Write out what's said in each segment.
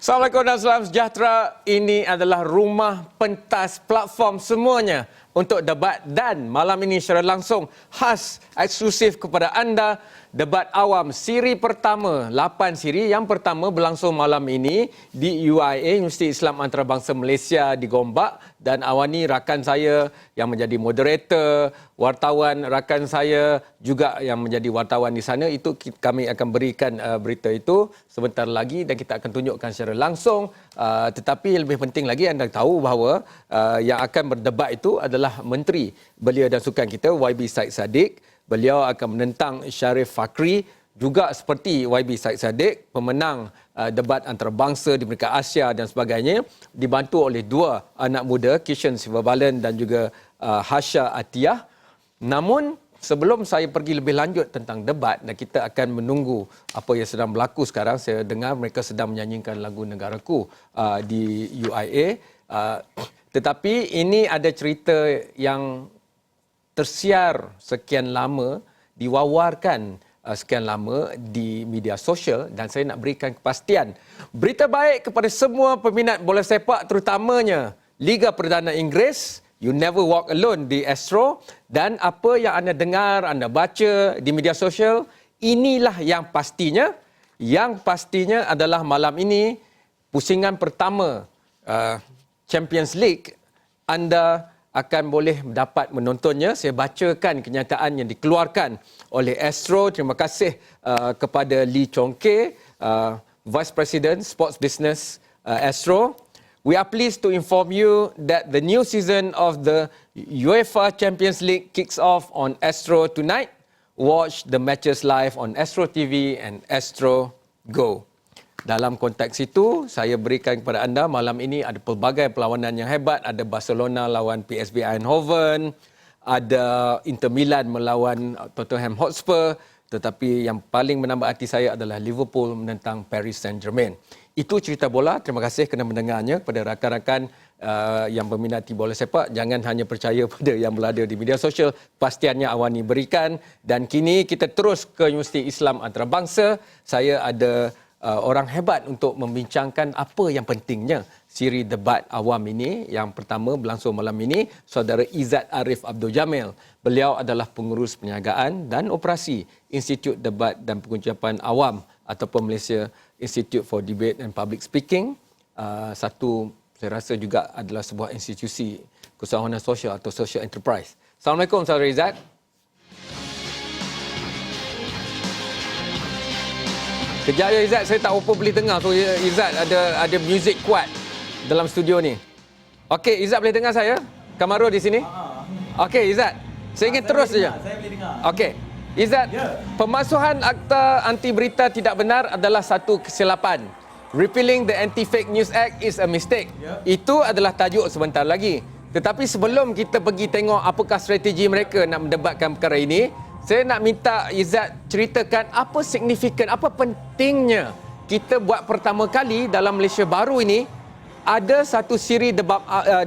Assalamualaikum dan salam sejahtera. Ini adalah rumah pentas platform semuanya untuk debat, dan malam ini secara langsung khas eksklusif kepada anda, debat awam siri pertama, 8 siri yang pertama berlangsung malam ini di UIAM, Universiti Islam Antarabangsa Malaysia di Gombak, dan awani rakan saya yang menjadi moderator, wartawan rakan saya juga yang menjadi wartawan di sana. Itu kami akan berikan berita itu sebentar lagi dan kita akan tunjukkan secara langsung. Tetapi lebih penting lagi, anda tahu bahawa yang akan berdebat itu adalah Menteri Belia dan Sukan kita, YB Syed Saddiq. Beliau akan menentang Sharif Fakri, juga seperti YB Syed Saddiq, pemenang debat antarabangsa di peringkat Asia dan sebagainya, dibantu oleh dua anak muda, Kishan Sivabalan dan juga Hasha Atiyah. Namun sebelum saya pergi lebih lanjut tentang debat, dan kita akan menunggu apa yang sedang berlaku sekarang, saya dengar mereka sedang menyanyikan lagu Negaraku di UIA. Tetapi ini ada cerita yang tersiar sekian lama, diwawarkan sekian lama di media sosial, dan saya nak berikan kepastian. Berita baik kepada semua peminat bola sepak, terutamanya Liga Perdana Inggeris. You never walk alone di Astro, dan apa yang anda dengar, anda baca di media sosial, inilah yang pastinya. Yang pastinya adalah malam ini pusingan pertama Champions League, anda akan boleh dapat menontonnya. Saya bacakan kenyataan yang dikeluarkan oleh Astro. Terima kasih kepada Lee Chong Kee, Vice President Sports Business Astro. We are pleased to inform you that the new season of the UEFA Champions League kicks off on Astro tonight. Watch the matches live on Astro TV and Astro Go. Dalam konteks itu, saya berikan kepada anda malam ini ada pelbagai perlawanan yang hebat. Ada Barcelona lawan PSV Eindhoven, ada Inter Milan melawan Tottenham Hotspur, tetapi yang paling menambah hati saya adalah Liverpool menentang Paris Saint-Germain. Itu cerita bola. Terima kasih kerana mendengarnya. Kepada rakan-rakan yang berminati bola sepak, jangan hanya percaya pada yang berada di media sosial. Pastiannya awani berikan. Dan kini kita terus ke Universiti Islam Antarabangsa. Saya ada orang hebat untuk membincangkan apa yang pentingnya siri debat awam ini. Yang pertama berlangsung malam ini, saudara Izzat Arif Abdul Jamil. Beliau adalah pengurus perniagaan dan operasi Institut Debat dan Pengucapan Awam ataupun Malaysia Institute for Debate and Public Speaking. Satu, saya rasa juga adalah sebuah institusi keusahawanan sosial atau social enterprise. Assalamualaikum saudara Izzat. Kejap ya Izzat, saya tak apa boleh dengar tu. Izzat ada muzik kuat dalam studio ni. Okey, Izzat boleh dengar saya? Kamaro di sini? Okey Izzat, saya ingin terus saja. Saya boleh dengar. Okey. Izzat, pemasuhan akta anti berita tidak benar adalah satu kesilapan. Repealing the Anti-Fake News Act is a mistake. Itu adalah tajuk sebentar lagi. Tetapi sebelum kita pergi tengok apakah strategi mereka nak mendebatkan perkara ini, saya nak minta Izzat ceritakan apa signifikan, apa pentingnya kita buat pertama kali dalam Malaysia baru ini ada satu siri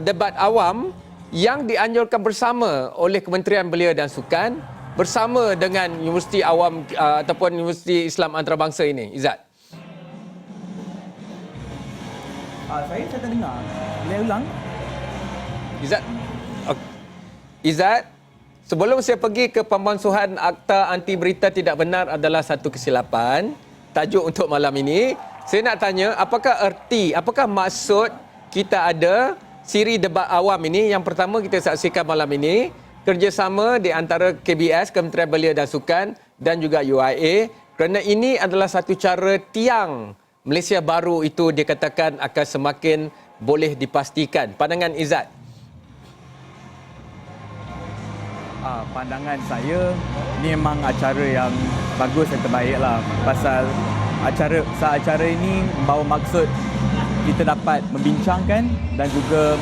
debat awam yang dianjurkan bersama oleh Kementerian Belia dan Sukan bersama dengan Universiti Awam ataupun Universiti Islam Antarabangsa ini. Izzat. Saya tak dengar. Boleh ulang? Izzat. Izzat. Sebelum saya pergi ke pemansuhan akta anti berita tidak benar adalah satu kesilapan, tajuk untuk malam ini, saya nak tanya apakah maksud kita ada siri debat awam ini. Yang pertama kita saksikan malam ini, kerjasama di antara KBS, Kementerian Belia dan Sukan, dan juga UIA, kerana ini adalah satu cara tiang Malaysia baru itu dikatakan akan semakin boleh dipastikan. Pandangan Izzat. Pandangan saya, ni memang acara yang bagus dan terbaik lah. Pasal acara ini membawa maksud kita dapat membincangkan dan juga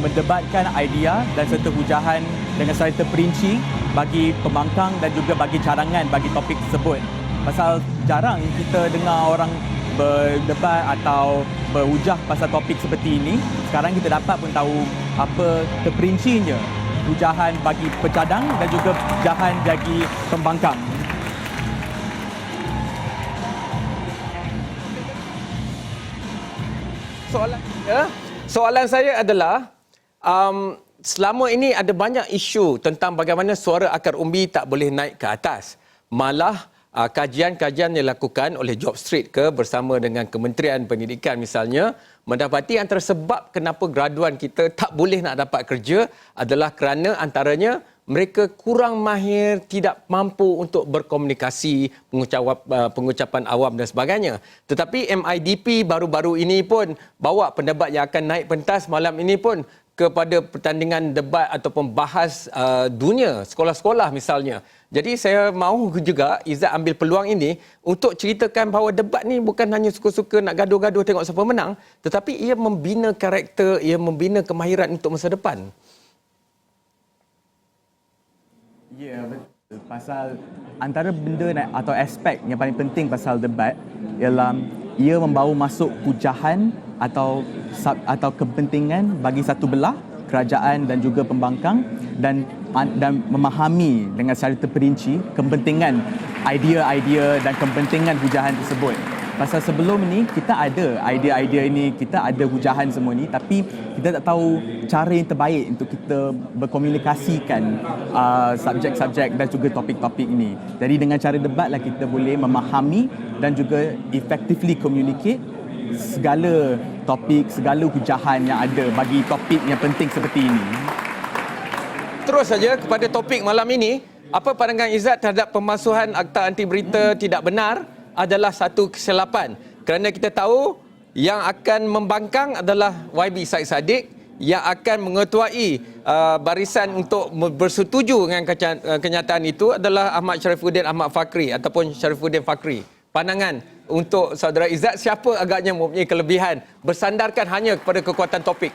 mendebatkan idea dan serta hujahan dengan secara terperinci bagi pembangkang dan juga bagi cadangan bagi topik tersebut. Pasal jarang kita dengar orang berdebat atau berhujah pasal topik seperti ini. Sekarang kita dapat pun tahu apa terperincinya hujahan bagi pecadang dan juga hujahan bagi pembangkang. Soalan saya adalah selama ini ada banyak isu tentang bagaimana suara akar umbi tak boleh naik ke atas. Malah kajian-kajian yang dilakukan oleh Jobstreet bersama dengan Kementerian Pendidikan misalnya mendapati antara sebab kenapa graduan kita tak boleh nak dapat kerja adalah kerana antaranya mereka kurang mahir, tidak mampu untuk berkomunikasi, pengucapan awam dan sebagainya. Tetapi MIDP baru-baru ini pun bawa pendebat yang akan naik pentas malam ini pun kepada pertandingan debat ataupun bahas dunia, sekolah-sekolah misalnya. Jadi saya mahu juga Izzat ambil peluang ini untuk ceritakan bahawa debat ni bukan hanya suka-suka nak gaduh-gaduh tengok siapa menang, tetapi ia membina karakter, ia membina kemahiran untuk masa depan. Ya, betul. Pasal antara benda atau aspek yang paling penting pasal debat ialah ia membawa masuk pujahan atau kepentingan bagi satu belah kerajaan dan juga pembangkang dan memahami dengan secara terperinci kepentingan idea-idea dan kepentingan hujahan tersebut. Pasal sebelum ni kita ada idea-idea ini, kita ada hujahan semua ni, tapi kita tak tahu cara yang terbaik untuk kita berkomunikasikan subjek-subjek dan juga topik-topik ini. Jadi dengan cara debatlah kita boleh memahami dan juga effectively communicate segala topik, segala hujahan yang ada bagi topik yang penting seperti ini. Terus saja kepada topik malam ini, apa pandangan Izzat terhadap pemasuhan akta anti berita tidak benar adalah satu kesilapan. Kerana kita tahu yang akan membangkang adalah YB Said Saddiq yang akan mengetuai barisan untuk bersetuju dengan kenyataan itu adalah Ahmad Sharifuddin Ahmad Fakri ataupun Sharifuddin Fakri. Pandangan untuk saudara Izzat, siapa agaknya mempunyai kelebihan bersandarkan hanya kepada kekuatan topik?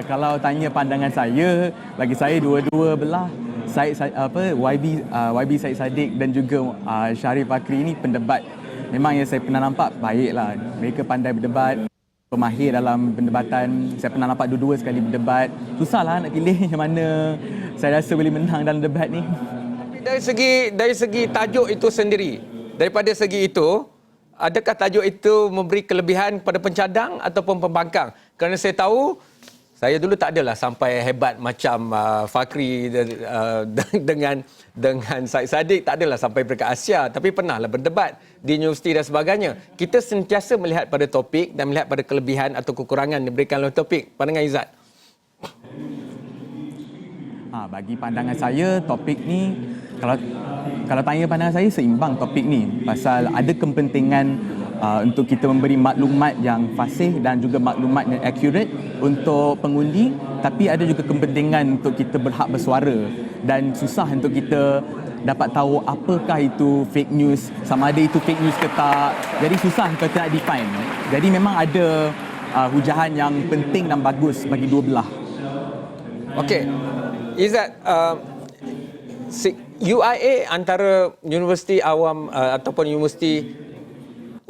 Kalau tanya pandangan saya, bagi saya dua-dua belah YB Said Saddiq dan juga Syarif Fakri ini pendebat memang yang saya pernah nampak baiklah. Mereka pandai berdebat, pemahir dalam pendebatan. Saya pernah nampak dua-dua sekali berdebat. Susahlah nak pilih yang mana saya rasa boleh menang dalam debat ni. Dari segi tajuk itu sendiri, daripada segi itu, adakah tajuk itu memberi kelebihan kepada pencadang ataupun pembangkang? Kerana saya tahu saya dulu tak adalah sampai hebat macam Fakri dengan Said Saddiq, tak adalah sampai peringkat Asia, tapi pernahlah berdebat di universiti dan sebagainya. Kita sentiasa melihat pada topik dan melihat pada kelebihan atau kekurangan yang diberikan oleh topik. Pandangan Izzat? Bagi pandangan saya, topik ni kalau tanya pandangan saya, seimbang topik ni. Pasal ada kepentingan untuk kita memberi maklumat yang fasih dan juga maklumat yang accurate untuk pengundi, tapi ada juga kepentingan untuk kita berhak bersuara dan susah untuk kita dapat tahu apakah itu fake news, sama ada itu fake news ke tak. Jadi susah kita nak define. Jadi memang ada hujahan yang penting dan bagus bagi dua belah. Okey. Izzat, UIA antara Universiti Awam ataupun Universiti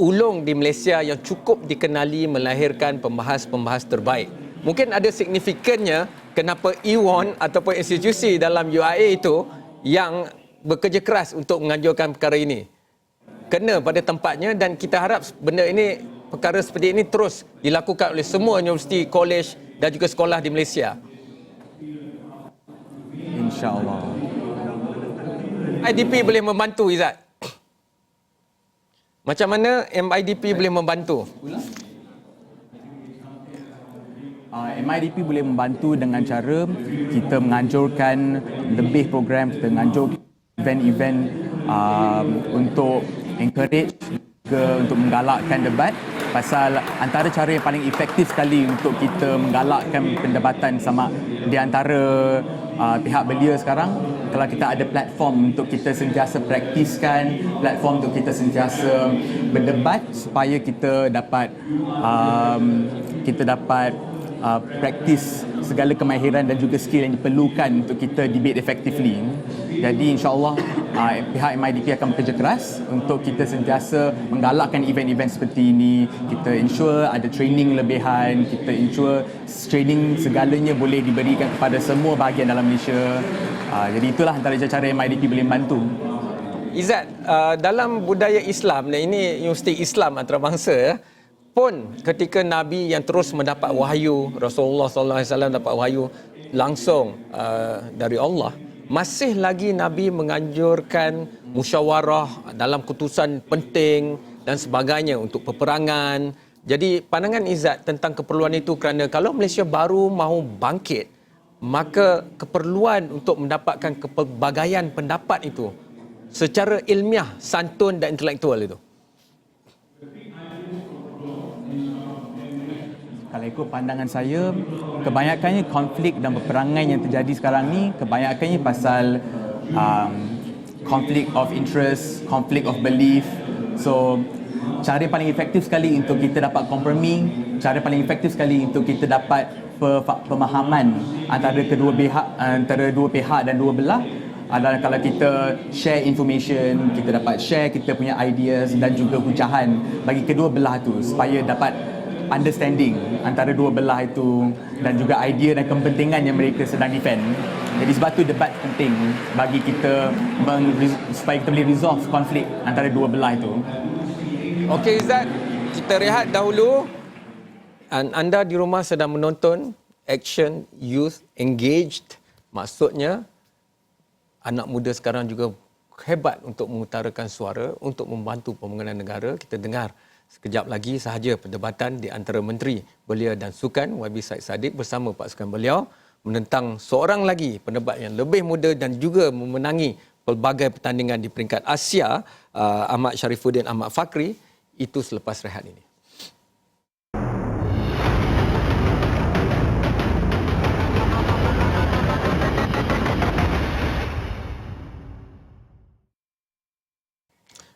ulung di Malaysia yang cukup dikenali melahirkan pembahas-pembahas terbaik. Mungkin ada signifikannya kenapa Iwan ataupun institusi dalam UIA itu yang bekerja keras untuk menganjurkan perkara ini. Kena pada tempatnya dan kita harap benda ini, perkara seperti ini terus dilakukan oleh semua universiti, kolej dan juga sekolah di Malaysia. InsyaAllah. IDP boleh membantu, Izzat? Macam mana MIDP boleh membantu? MIDP boleh membantu dengan cara kita menganjurkan lebih program, kita menganjurkan event-event untuk encourage juga untuk menggalakkan debat. Pasal antara cara yang paling efektif sekali untuk kita menggalakkan pendebatan sama di antara pihak Belia sekarang, kalau kita ada platform untuk kita sentiasa praktiskan, platform untuk kita sentiasa berdebat supaya kita dapat praktis segala kemahiran dan juga skill yang diperlukan untuk kita debate effectively. Jadi insyaAllah pihak MIDP akan bekerja keras untuk kita sentiasa menggalakkan event-event seperti ini. Kita ensure ada training lebihan, kita ensure training segalanya boleh diberikan kepada semua bahagian dalam Malaysia. Jadi itulah antara cara MIDP boleh membantu. Izzat, dalam budaya Islam, dan ini Universiti Islam Antarabangsa ya, pun ketika Nabi yang terus mendapat wahyu, Rasulullah SAW dapat wahyu langsung dari Allah, masih lagi Nabi menganjurkan musyawarah dalam keputusan penting dan sebagainya untuk peperangan. Jadi pandangan Izzat tentang keperluan itu, kerana kalau Malaysia baru mahu bangkit, maka keperluan untuk mendapatkan kepelbagaian pendapat itu secara ilmiah, santun dan intelektual itu. Kalau ikut pandangan saya, kebanyakannya konflik dan peperangan yang terjadi sekarang ni, kebanyakannya pasal conflict of interest, conflict of belief. So, cara paling efektif sekali untuk kita dapat kompromi, cara paling efektif sekali untuk kita dapat pemahaman antara dua pihak dan dua belah adalah kalau kita share information, kita dapat share kita punya ideas dan juga hujahan bagi kedua belah tu supaya dapat understanding antara dua belah itu dan juga idea dan kepentingan yang mereka sedang defend. Jadi sebab tu debat penting bagi kita supaya kita boleh resolve konflik antara dua belah itu. Okey Izzat, kita rehat dahulu. Anda di rumah sedang menonton Action Youth Engaged. Maksudnya anak muda sekarang juga hebat untuk mengutarakan suara untuk membantu pembangunan negara. Kita dengar sekejap lagi sahaja perdebatan di antara Menteri Belia dan Sukan, YB Said Saddiq bersama Pak Sukan beliau menentang seorang lagi pendebat yang lebih muda dan juga memenangi pelbagai pertandingan di peringkat Asia, Ahmad Sharifuddin Ahmad Fakri. Itu selepas rehat ini.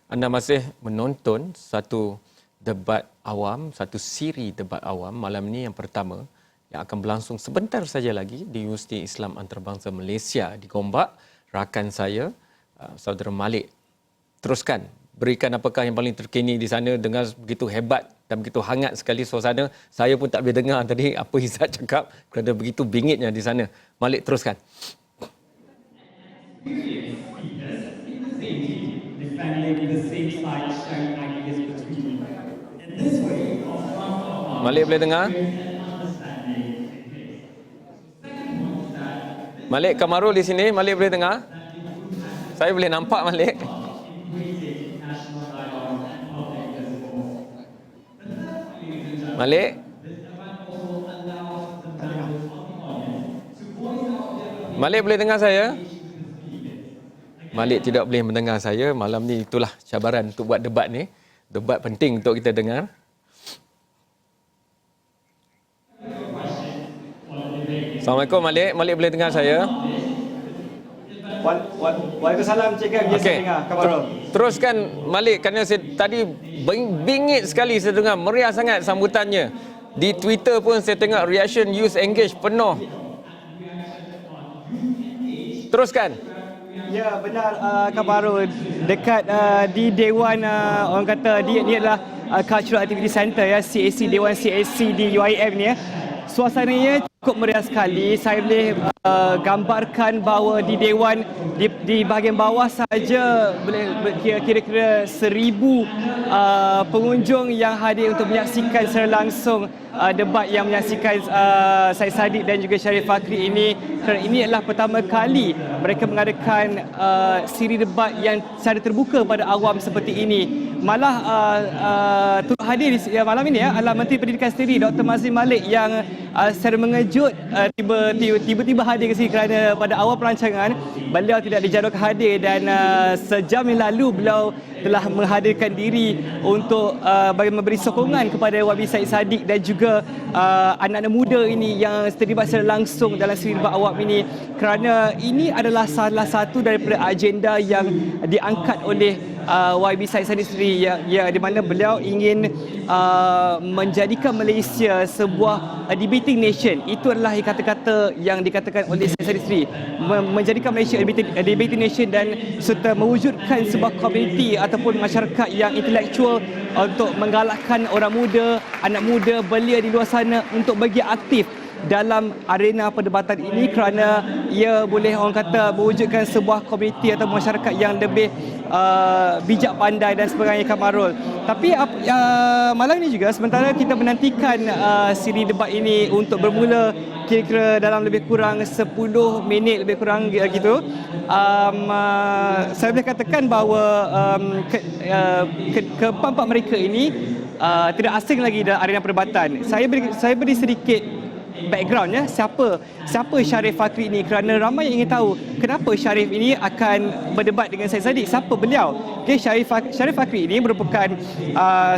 Anda masih menonton satu debat awam, satu siri debat awam malam ini yang pertama yang akan berlangsung sebentar saja lagi di Universiti Islam Antarabangsa Malaysia di Gombak. Rakan saya, Saudara Malik, teruskan berikan apakah yang paling terkini di sana. Dengar begitu hebat dan begitu hangat sekali suasana. Saya pun tak boleh dengar tadi apa Izzat cakap kerana begitu bingitnya di sana. Malik, teruskan. Malik boleh dengar? Malik Kamarul di sini, Malik boleh dengar? Saya boleh nampak Malik. Malik? Malik boleh dengar saya? Malik tidak boleh mendengar saya. Malam ni itulah cabaran untuk buat debat ni. Debat penting untuk kita dengar. Assalamualaikum Malik. Malik boleh dengar saya? Waalaikumsalam Cikgu, biasa dengar Kamarul. Teruskan Malik, kerana saya tadi bingit sekali saya dengar, meriah sangat sambutannya. Di Twitter pun saya tengok reaction Youth Engage penuh. Teruskan. Ya, benar Kamarul. Dekat di Dewan, orang kata ni adalah Cultural Activity Center ya, CAC, Dewan CAC di UIAM ni ya. Suasananya cukup meriah sekali. Saya boleh gambarkan bahawa di Dewan, di bahagian bawah saja boleh kira-kira 1,000 pengunjung yang hadir untuk menyaksikan secara langsung debat yang menyaksikan Said Saddiq dan juga Syarif Fakri ini. Kerana ini adalah pertama kali mereka mengadakan siri debat yang secara terbuka pada awam seperti ini. Malah turut hadir malam ini adalah Menteri Pendidikan sendiri, Dr. Mazli Malik, yang secara mengejut tiba-tiba hadir ke sini kerana pada awal perancangan beliau tidak dijadualkan hadir, dan sejam yang lalu beliau telah menghadirkan diri untuk bagi memberi sokongan kepada YB Said Saddiq dan juga anak-anak muda ini yang terlibat secara langsung dalam siri debat awam ini, kerana ini adalah salah satu daripada agenda yang diangkat oleh YB Said Saddiq sendiri, ya, di mana beliau ingin menjadikan Malaysia sebuah debating nation. Itu adalah kata-kata yang dikatakan oleh Said Saddiq sendiri, menjadikan Malaysia debating nation dan serta mewujudkan sebuah komuniti ataupun masyarakat yang intelektual untuk menggalakkan orang muda, anak muda belia di luar sana untuk bagi aktif dalam arena perdebatan ini, kerana ia boleh orang kata mewujudkan sebuah komuniti atau masyarakat yang lebih bijak pandai dan sebagainya, Kamarul. Tapi malam ini juga sementara kita menantikan siri debat ini untuk bermula kira-kira dalam lebih kurang 10 minit lebih kurang gitu. Saya boleh katakan bahawa keempat-empat mereka ini tidak asing lagi dalam arena perdebatan. Saya beri sedikit background ya, siapa Sharif Fakri ini, kerana ramai yang ingin tahu kenapa Sharif ini akan berdebat dengan Syed Saddiq, siapa beliau. Okey, Sharif Fakri ini merupakan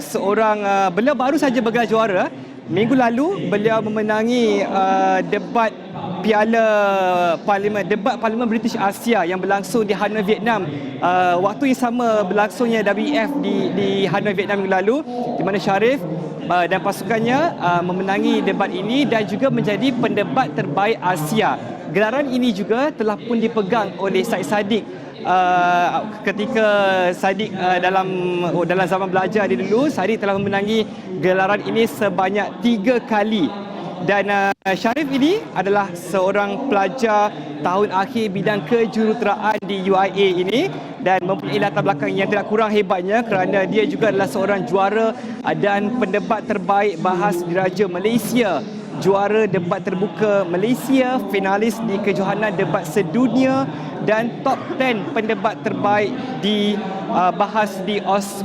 seorang beliau baru saja bergelar juara. Minggu lalu beliau memenangi debat Parlimen British Asia yang berlangsung di Hanoi, Vietnam. Waktu yang sama berlangsungnya WEF di Hanoi, Vietnam minggu lalu, di mana Sharif dan pasukannya memenangi debat ini dan juga menjadi pendebat terbaik Asia. Gelaran ini juga telah pun dipegang oleh Syed Saddiq ketika Saddiq dalam zaman belajar dia dulu. Saddiq telah memenangi gelaran ini sebanyak 3 kali. Dan Sharif ini adalah seorang pelajar tahun akhir bidang kejuruteraan di UIA ini dan mempunyai latar belakang yang tidak kurang hebatnya kerana dia juga adalah seorang juara dan pendebat terbaik bahas diraja Malaysia, juara debat terbuka Malaysia, finalis di kejohanan debat sedunia dan top 10 pendebat terbaik di bahas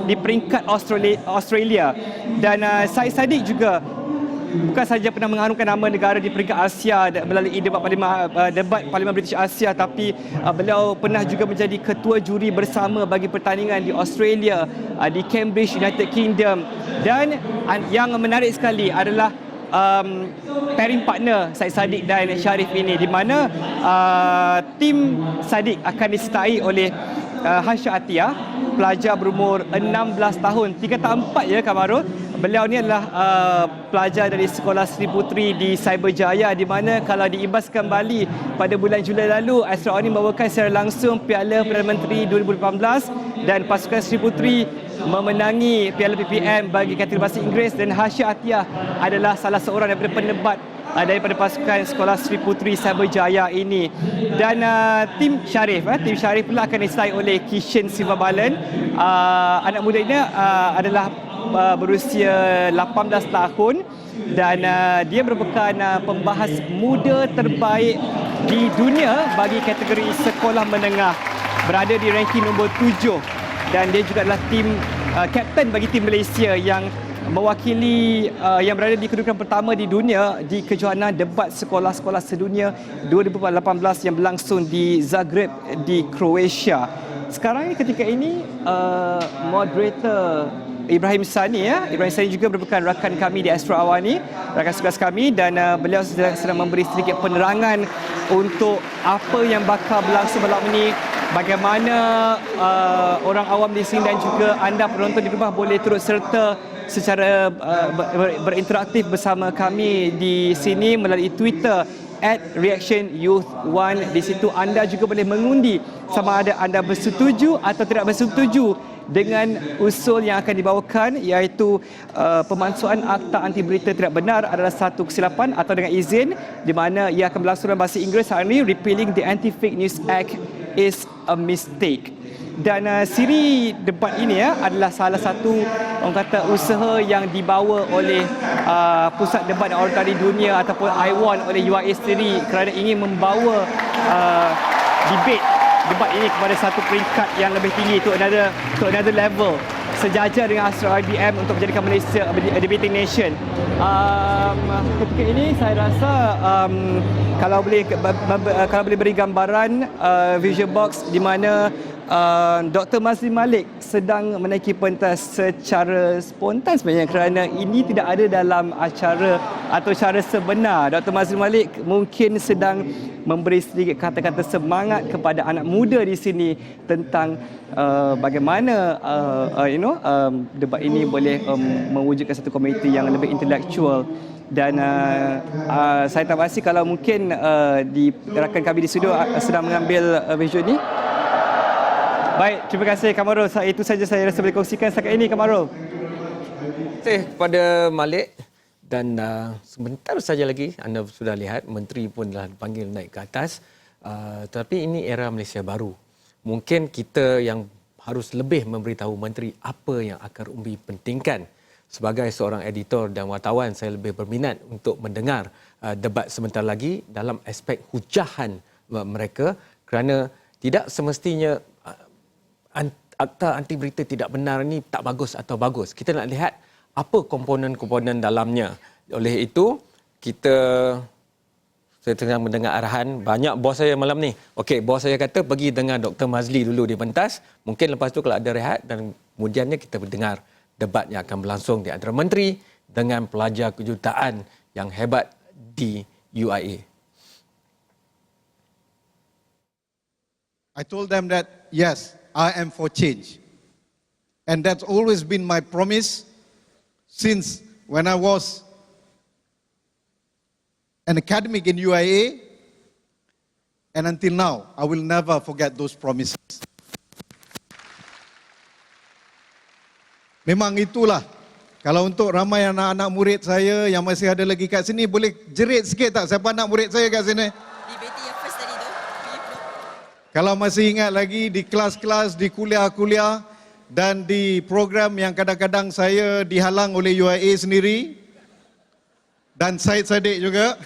di peringkat Australia. Dan Syed Saddiq juga bukan sahaja pernah mengharumkan nama negara di peringkat Asia melalui debat Parlimen British Asia, tapi beliau pernah juga menjadi ketua juri bersama bagi pertandingan di Australia, di Cambridge, United Kingdom. Dan yang menarik sekali adalah pairing partner Syed Saddiq dan Sharif ini, di mana tim Saddiq akan disertai oleh Hasha Atiyah, pelajar berumur 16 tahun, tingkatan 4 ya Kamarul. Beliau ni adalah pelajar dari Sekolah Sri Putri di Cyberjaya, di mana kalau diibaskan Bali pada bulan Julai lalu, Astra ini membawakan secara langsung Piala Perdana Menteri 2018 dan pasukan Sri Putri memenangi Piala PPM bagi kategori bahasa Inggeris, dan Hasha Atiyah adalah salah seorang daripada pendebat daripada pasukan Sekolah Sri Putri Cyberjaya ini. Dan tim Sharif pula akan disertai oleh Kishan Sivabalan. Anak muda ini adalah berusia 18 tahun dan dia merupakan pembahas muda terbaik di dunia bagi kategori sekolah menengah, berada di ranking nombor 7, dan dia juga adalah kapten bagi tim Malaysia yang mewakili yang berada di kedudukan pertama di dunia di kejohanan debat sekolah-sekolah sedunia 2018 yang berlangsung di Zagreb di Croatia. Sekarang ketika ini moderator Ibrahim Sani juga merupakan rakan kami di Astro Awani, rakan tugas kami, dan beliau sedang memberi sedikit penerangan untuk apa yang bakal berlangsung malam ini, bagaimana orang awam di sini dan juga anda penonton di rumah boleh turut serta secara berinteraktif bersama kami di sini melalui Twitter @reactionyouth1. Di situ anda juga boleh mengundi sama ada anda bersetuju atau tidak bersetuju dengan usul yang akan dibawakan, iaitu pemalsuan akta anti berita tidak benar adalah satu kesilapan atau dengan izin, di mana ia akan berlangsung dalam bahasa Inggeris hari ini. Repealing the Anti-Fake News Act is a mistake. Dan siri debat ini adalah salah satu orang kata usaha yang dibawa oleh Pusat Debat dan Oratory Dunia ataupun IWAN oleh UIA sendiri kerana ingin membawa debat ini kepada satu peringkat yang lebih tinggi, to another level, sejajar dengan Astra IBM untuk menjadikan Malaysia a debating nation. Ketika ini saya rasa kalau boleh beri gambaran visual box di mana Dr. Mazli Malik sedang menaiki pentas secara spontan sebenarnya, kerana ini tidak ada dalam acara atau cara sebenar. Dr. Mazli Malik mungkin sedang memberi sedikit kata-kata semangat kepada anak muda di sini tentang bagaimana debat ini boleh mewujudkan satu komuniti yang lebih intelektual. Dan saya tak pasti kalau mungkin di rakan kami di studio sedang mengambil visual ini. Baik, terima kasih Kamarul. Itu saja saya rasa boleh kongsikan setakat ini, Kamarul. Terima kasih kepada Malik. Dan sebentar saja lagi anda sudah lihat menteri pun telah dipanggil naik ke atas. Tapi ini era Malaysia baru. Mungkin kita yang harus lebih memberitahu menteri apa yang akan umbi pentingkan. Sebagai seorang editor dan wartawan, saya lebih berminat untuk mendengar debat sebentar lagi dalam aspek hujahan mereka, kerana tidak semestinya akta anti berita tidak benar ni tak bagus atau bagus. Kita nak lihat apa komponen-komponen dalamnya. Oleh itu, saya tengah mendengar arahan banyak bos saya malam ni. Okey, bos saya kata pergi dengan Dr. Mazli dulu di pentas. Mungkin lepas tu kalau ada rehat dan kemudiannya kita mendengar debat yang akan berlangsung di antara menteri dengan pelajar kejuruteraan yang hebat di UIA. I told them that, yes, I am for change. And that's always been my promise since when I was an academic in UIA, and until now, I will never forget those promises. Memang itulah, kalau untuk ramai anak-anak murid saya yang masih ada lagi kat sini, boleh jerit sikit tak siapa anak murid saya kat sini? Kalau masih ingat lagi di kelas-kelas, di kuliah-kuliah dan di program yang kadang-kadang saya dihalang oleh UIA sendiri dan Syed Saddiq juga,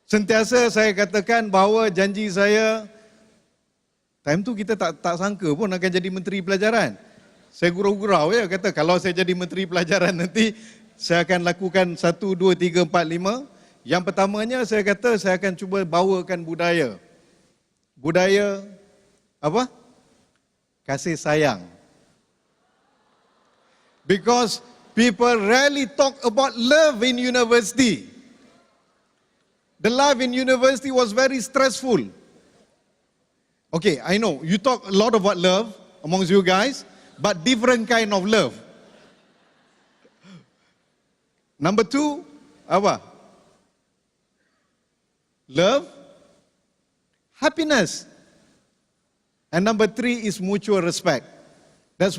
sentiasa saya katakan bahawa janji saya, time tu kita tak sangka pun akan jadi Menteri Pelajaran. Saya gurau-gurau ya, kata kalau saya jadi Menteri Pelajaran nanti saya akan lakukan 1, 2, 3, 4, 5. Yang pertamanya saya kata saya akan cuba bawakan budaya. Budaya apa? Kasih sayang. Because people rarely talk about love in university. The life in university was very stressful. Okay, I know you talk a lot about love amongst you guys, but different kind of love. Number 2, apa? Love, happiness. And number 3 is mutual respect. That's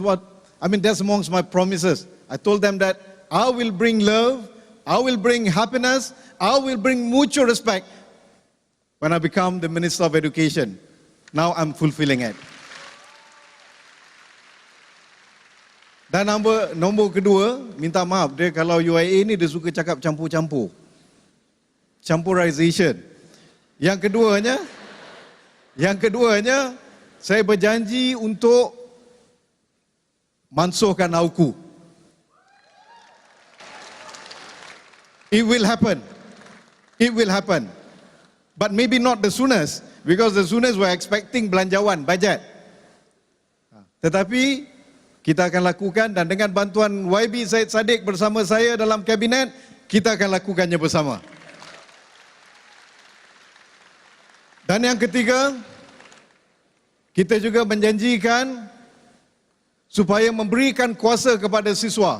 amongst my promises. I told them that I will bring love, I will bring happiness, I will bring mutual respect when I become the Minister of Education. Now I'm fulfilling it. Dan nombor kedua, minta maaf, dia kalau UIA ni dia suka cakap campur-campur. Campurization. Yang keduanya, saya berjanji untuk mansuhkan AUKU. It will happen. It will happen. But maybe not the soonest, because the soonest we're expecting belanjawan, budget. Tetapi kita akan lakukan, dan dengan bantuan YB Syed Saddiq bersama saya dalam kabinet, kita akan lakukannya bersama. Dan yang ketiga, kita juga menjanjikan supaya memberikan kuasa kepada siswa.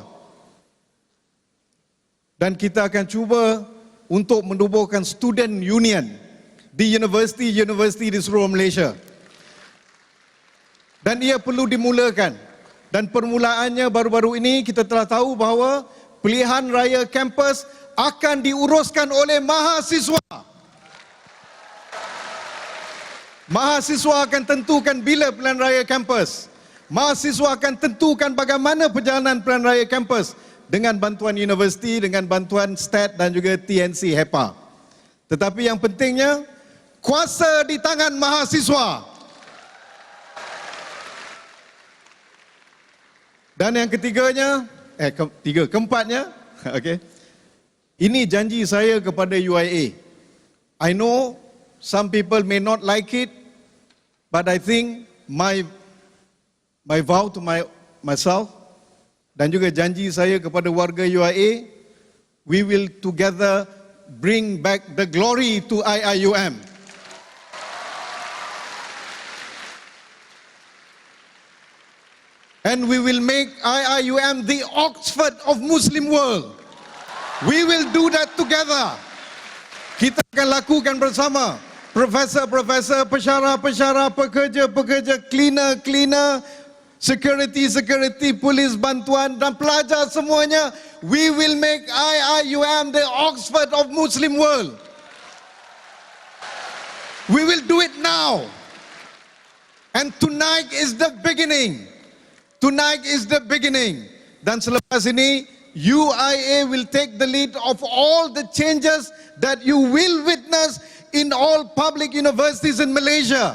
Dan kita akan cuba untuk menubuhkan student union di universiti di seluruh Malaysia. Dan ia perlu dimulakan. Dan permulaannya baru-baru ini kita telah tahu bahawa pilihan raya kampus akan diuruskan oleh mahasiswa. Mahasiswa akan tentukan bila pilihan raya kampus. Mahasiswa akan tentukan bagaimana perjalanan pilihan raya kampus dengan bantuan universiti, dengan bantuan STAT dan juga TNC HEPA. Tetapi yang pentingnya, kuasa di tangan mahasiswa. Dan yang keempatnya, okay. Ini janji saya kepada UIA. I know some people may not like it, but I think my vow to myself dan juga janji saya kepada warga UIA, we will together bring back the glory to IIUM. And we will make IIUM the Oxford of Muslim world. We will do that together. Kita akan lakukan bersama. Profesor-profesor, pensyarah-pensyarah, pekerja-pekerja, cleaner, security, polis, bantuan dan pelajar semuanya. We will make IIUM the Oxford of Muslim world. We will do it now. And tonight is the beginning. Tonight is the beginning. Dan selepas ini, UIA will take the lead of all the changes that you will witness in all public universities in Malaysia.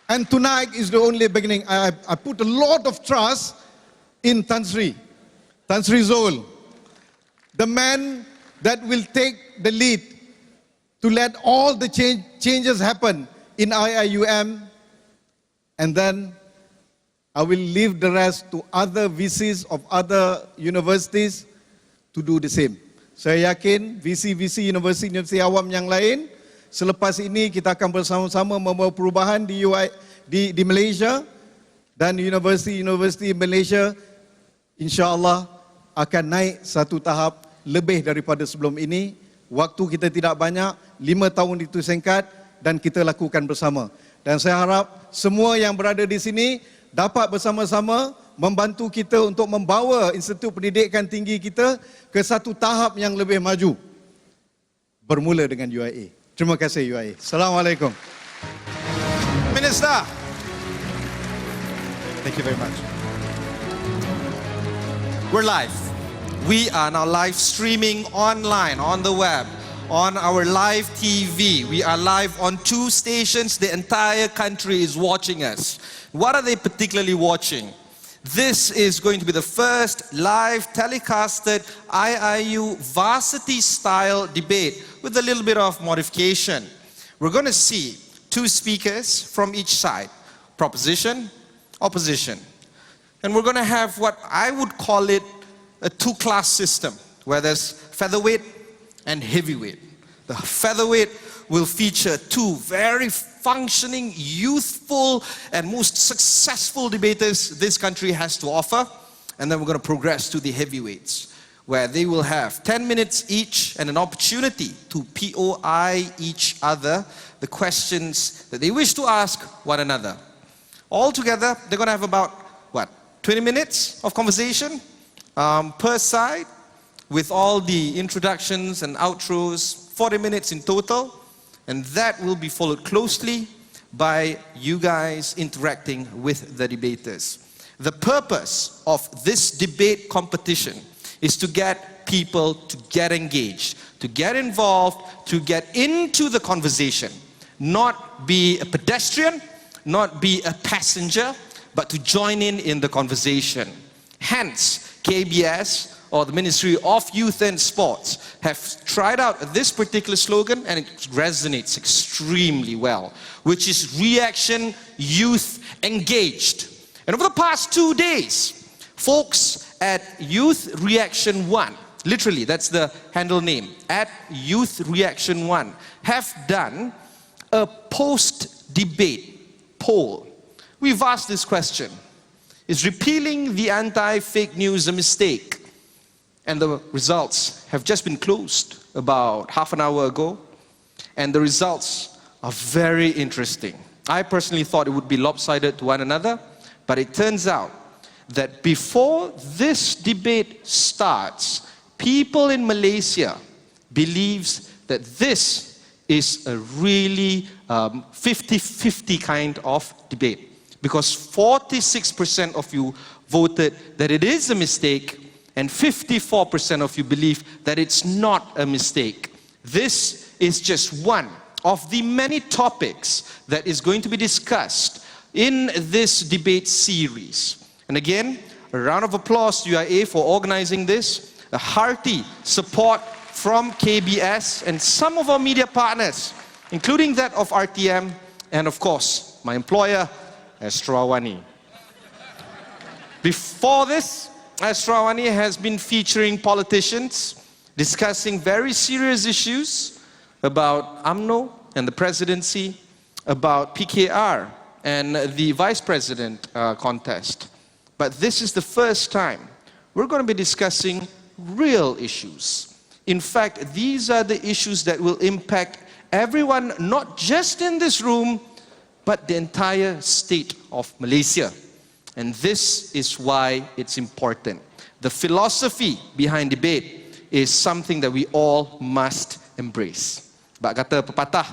And tonight is the only beginning. I put a lot of trust in Tan Sri Zul, the man that will take the lead to let all the changes happen in UIAM, and then I will leave the rest to other VCs of other universities to do the same. Saya yakin VC Universiti Awam yang lain, selepas ini kita akan bersama-sama membawa perubahan di Malaysia, dan universiti Malaysia insya-Allah akan naik satu tahap lebih daripada sebelum ini. Waktu kita tidak banyak, 5 tahun itu singkat, dan kita lakukan bersama. Dan saya harap semua yang berada di sini dapat bersama-sama membantu kita untuk membawa Institut Pendidikan Tinggi kita ke satu tahap yang lebih maju. Bermula dengan UIA. Terima kasih UIA. Assalamualaikum. Minister. Thank you very much. We're live. We are now live streaming online, on the web, on our live TV. We are live on 2 stations. The entire country is watching us. What are they particularly watching? This is going to be the first live telecasted IIU varsity-style debate with a little bit of modification. We're going to see 2 speakers from each side, proposition, opposition. And we're going to have what I would call it a 2-class system, where there's featherweight and heavyweight. The featherweight will feature 2 very functioning, youthful, and most successful debaters this country has to offer. And then we're going to progress to the heavyweights, where they will have 10 minutes each and an opportunity to POI each other the questions that they wish to ask one another. Altogether, they're going to have about, 20 minutes of conversation per side, with all the introductions and outros, 40 minutes in total, and that will be followed closely by you guys interacting with the debaters. The purpose of this debate competition is to get people to get engaged, to get involved, to get into the conversation, not be a pedestrian, not be a passenger, but to join in the conversation. Hence, KBS, or the Ministry of Youth and Sports, have tried out this particular slogan, and it resonates extremely well, which is Reaction Youth Engaged. And over the past 2 days, folks at Youth Reaction 1, literally that's the handle name, at Youth Reaction 1, have done a post-debate poll. We've asked this question: is repealing the anti-fake news a mistake? And the results have just been closed about half an hour ago, and the results are very interesting. I personally thought it would be lopsided to one another, but it turns out that before this debate starts, people in Malaysia believes that this is a really 50-50 kind of debate, because 46% of you voted that it is a mistake, and 54% of you believe that it's not a mistake. This is just one of the many topics that is going to be discussed in this debate series. And again, a round of applause to UIA for organizing this, a hearty support from KBS and some of our media partners, including that of RTM, and of course, my employer, Astrawani. Before this, Astrawani has been featuring politicians discussing very serious issues about UMNO and the presidency, about PKR and the vice president contest. But this is the first time we're going to be discussing real issues. In fact, these are the issues that will impact everyone, not just in this room, but the entire state of Malaysia. And this is why it's important. The philosophy behind debate is something that we all must embrace. Bak kata pepatah,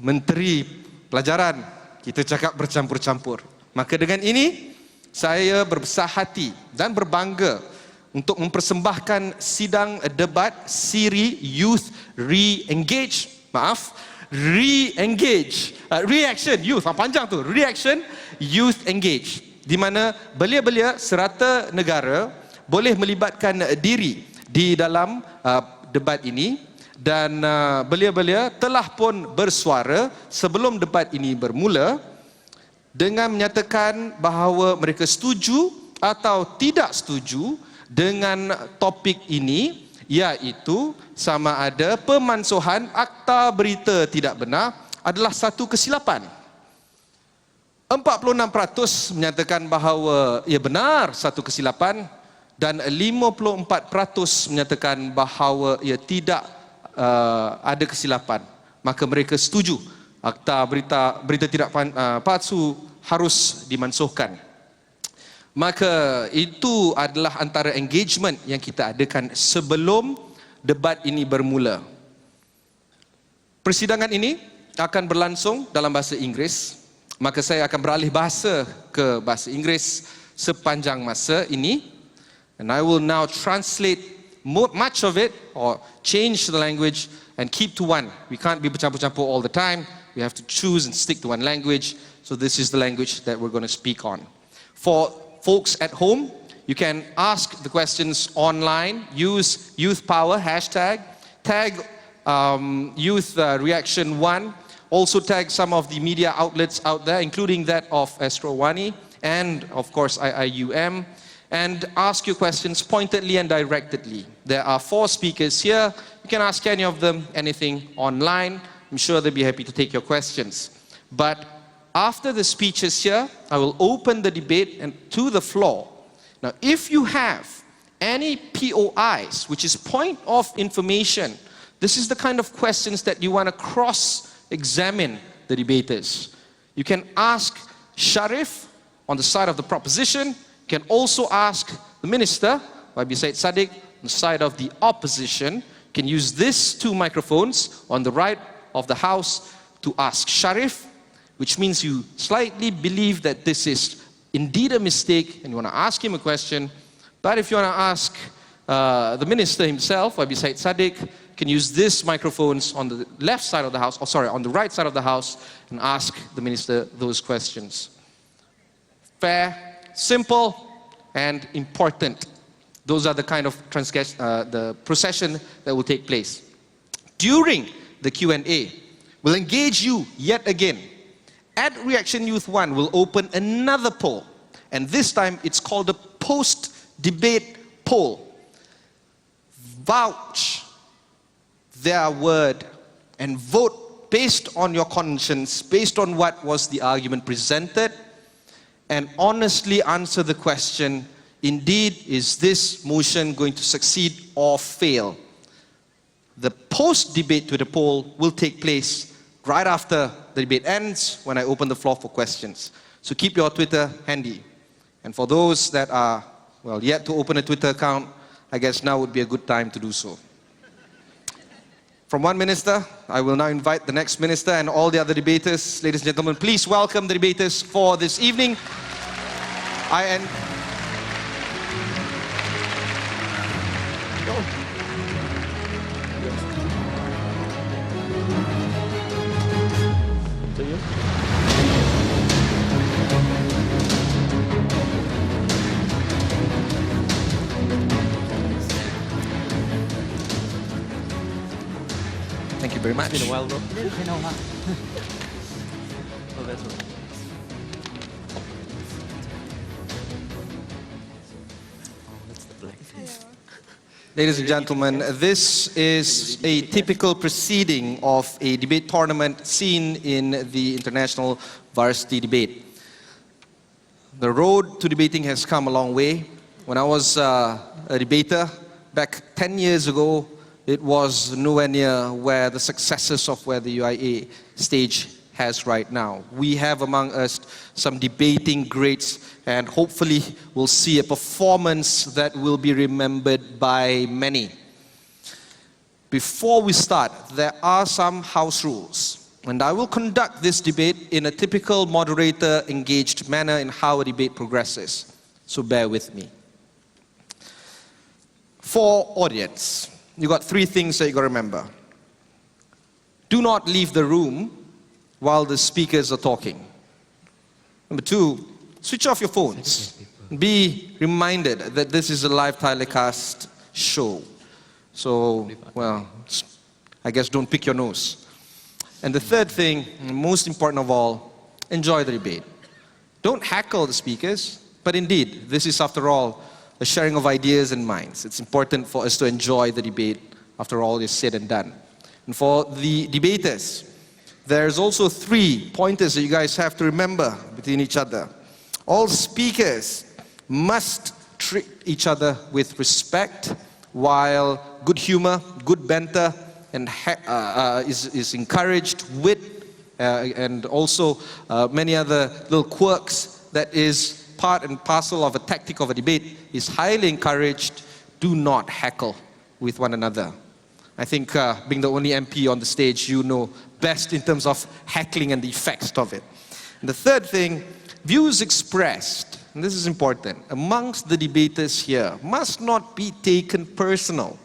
Menteri Pelajaran, kita cakap bercampur-campur. Maka dengan ini, saya berbesar hati dan berbangga untuk mempersembahkan sidang debat Siri Youth Re-Engage. Reaction Youth, panjang tu. Reaction Youth Engage. Di mana belia-belia serata negara boleh melibatkan diri di dalam debat ini. Dan belia-belia telah pun bersuara sebelum debat ini bermula dengan menyatakan bahawa mereka setuju atau tidak setuju dengan topik ini, iaitu sama ada pemansuhan akta berita tidak benar adalah satu kesilapan. 46% menyatakan bahawa ia benar satu kesilapan dan 54% menyatakan bahawa ia tidak ada kesilapan. Maka mereka setuju akta berita tidak palsu harus dimansuhkan. Maka itu adalah antara engagement yang kita adakan sebelum debat ini bermula. Persidangan ini akan berlangsung dalam bahasa Inggeris. Maka saya akan beralih bahasa ke bahasa Inggeris sepanjang masa ini. And I will now translate much of it or change the language and keep to one. We can't be bercampur-campur all the time. We have to choose and stick to one language. So this is the language that we're going to speak on. For folks at home, you can ask the questions online. Use Youth Power hashtag. Tag Youth Reaction 1. Also tag some of the media outlets out there, including that of Astro-Wani and of course UIAM. And ask your questions pointedly and directedly. There are 4 speakers here. You can ask any of them anything online. I'm sure they'll be happy to take your questions. But after the speeches here, I will open the debate to the floor. Now, if you have any POIs, which is point of information, this is the kind of questions that you want to cross-examine the debaters. You can ask Sharif on the side of the proposition. You can also ask the Minister, Wabi Said Sadiq, on the side of the opposition. You can use these 2 microphones on the right of the House to ask Sharif, which means you slightly believe that this is indeed a mistake and you want to ask him a question. But if you want to ask the Minister himself, Wabi Said Sadiq, you can use these microphones on the left side of the House, on the right side of the House, and ask the Minister those questions. Fair, simple, and important. Those are the kind of the procession that will take place. During the Q&A, we'll engage you yet again. At Reaction Youth 1, we'll open another poll. And this time, it's called a post-debate poll. Vouch their word and vote based on your conscience, based on what was the argument presented, and honestly answer the question, indeed, is this motion going to succeed or fail? The post-debate to the poll will take place right after the debate ends, when I open the floor for questions. So keep your Twitter handy. And for those that are, yet to open a Twitter account, I guess now would be a good time to do so. From one minister, I will now invite the next minister and all the other debaters. Ladies and gentlemen, please welcome the debaters for this evening. Thank you very much. It's been a while, bro. Ladies and gentlemen, this is a typical proceeding of a debate tournament seen in the international varsity debate. The road to debating has come a long way. When I was a debater back 10 years ago, it was nowhere near where the successes of where the UIA stage has right now. We have among us some debating greats, and hopefully we'll see a performance that will be remembered by many. Before we start, there are some house rules. And I will conduct this debate in a typical moderator-engaged manner in how a debate progresses. So bear with me. For audience, you got 3 things that you got to remember. Do not leave the room while the speakers are talking. Number 2, switch off your phones. Be reminded that this is a live telecast show. So, well, I guess don't pick your nose. And the third thing, most important of all, enjoy the debate. Don't heckle the speakers, but indeed, this is after all a sharing of ideas and minds. It's important for us to enjoy the debate after all is said and done. And for the debaters, there's also 3 pointers that you guys have to remember between each other. All speakers must treat each other with respect, while good humor, good banter, and is encouraged, wit, and also many other little quirks that is part and parcel of a tactic of a debate is highly encouraged. Do not heckle with one another. I think being the only MP on the stage, you know best in terms of heckling and the effects of it. And the third thing, views expressed, and this is important, amongst the debaters here must not be taken personal.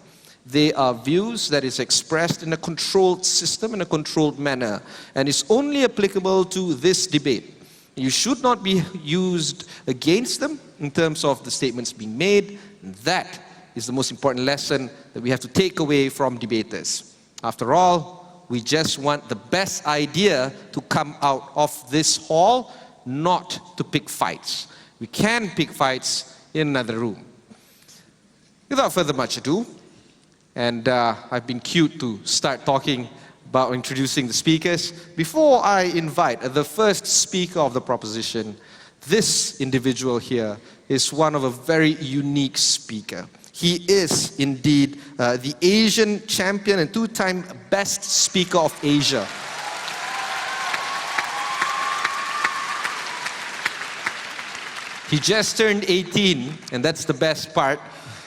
They are views that is expressed in a controlled system, in a controlled manner, and is only applicable to this debate. You should not be used against them in terms of the statements being made. And that is the most important lesson that we have to take away from debaters. After all, we just want the best idea to come out of this hall, not to pick fights. We can pick fights in another room. Without further much ado, and I've been cute to start talking about introducing the speakers. Before I invite the first speaker of the proposition, this individual here is one of a very unique speaker. He is indeed the Asian champion and 2-time best speaker of Asia. He just turned 18, and that's the best part.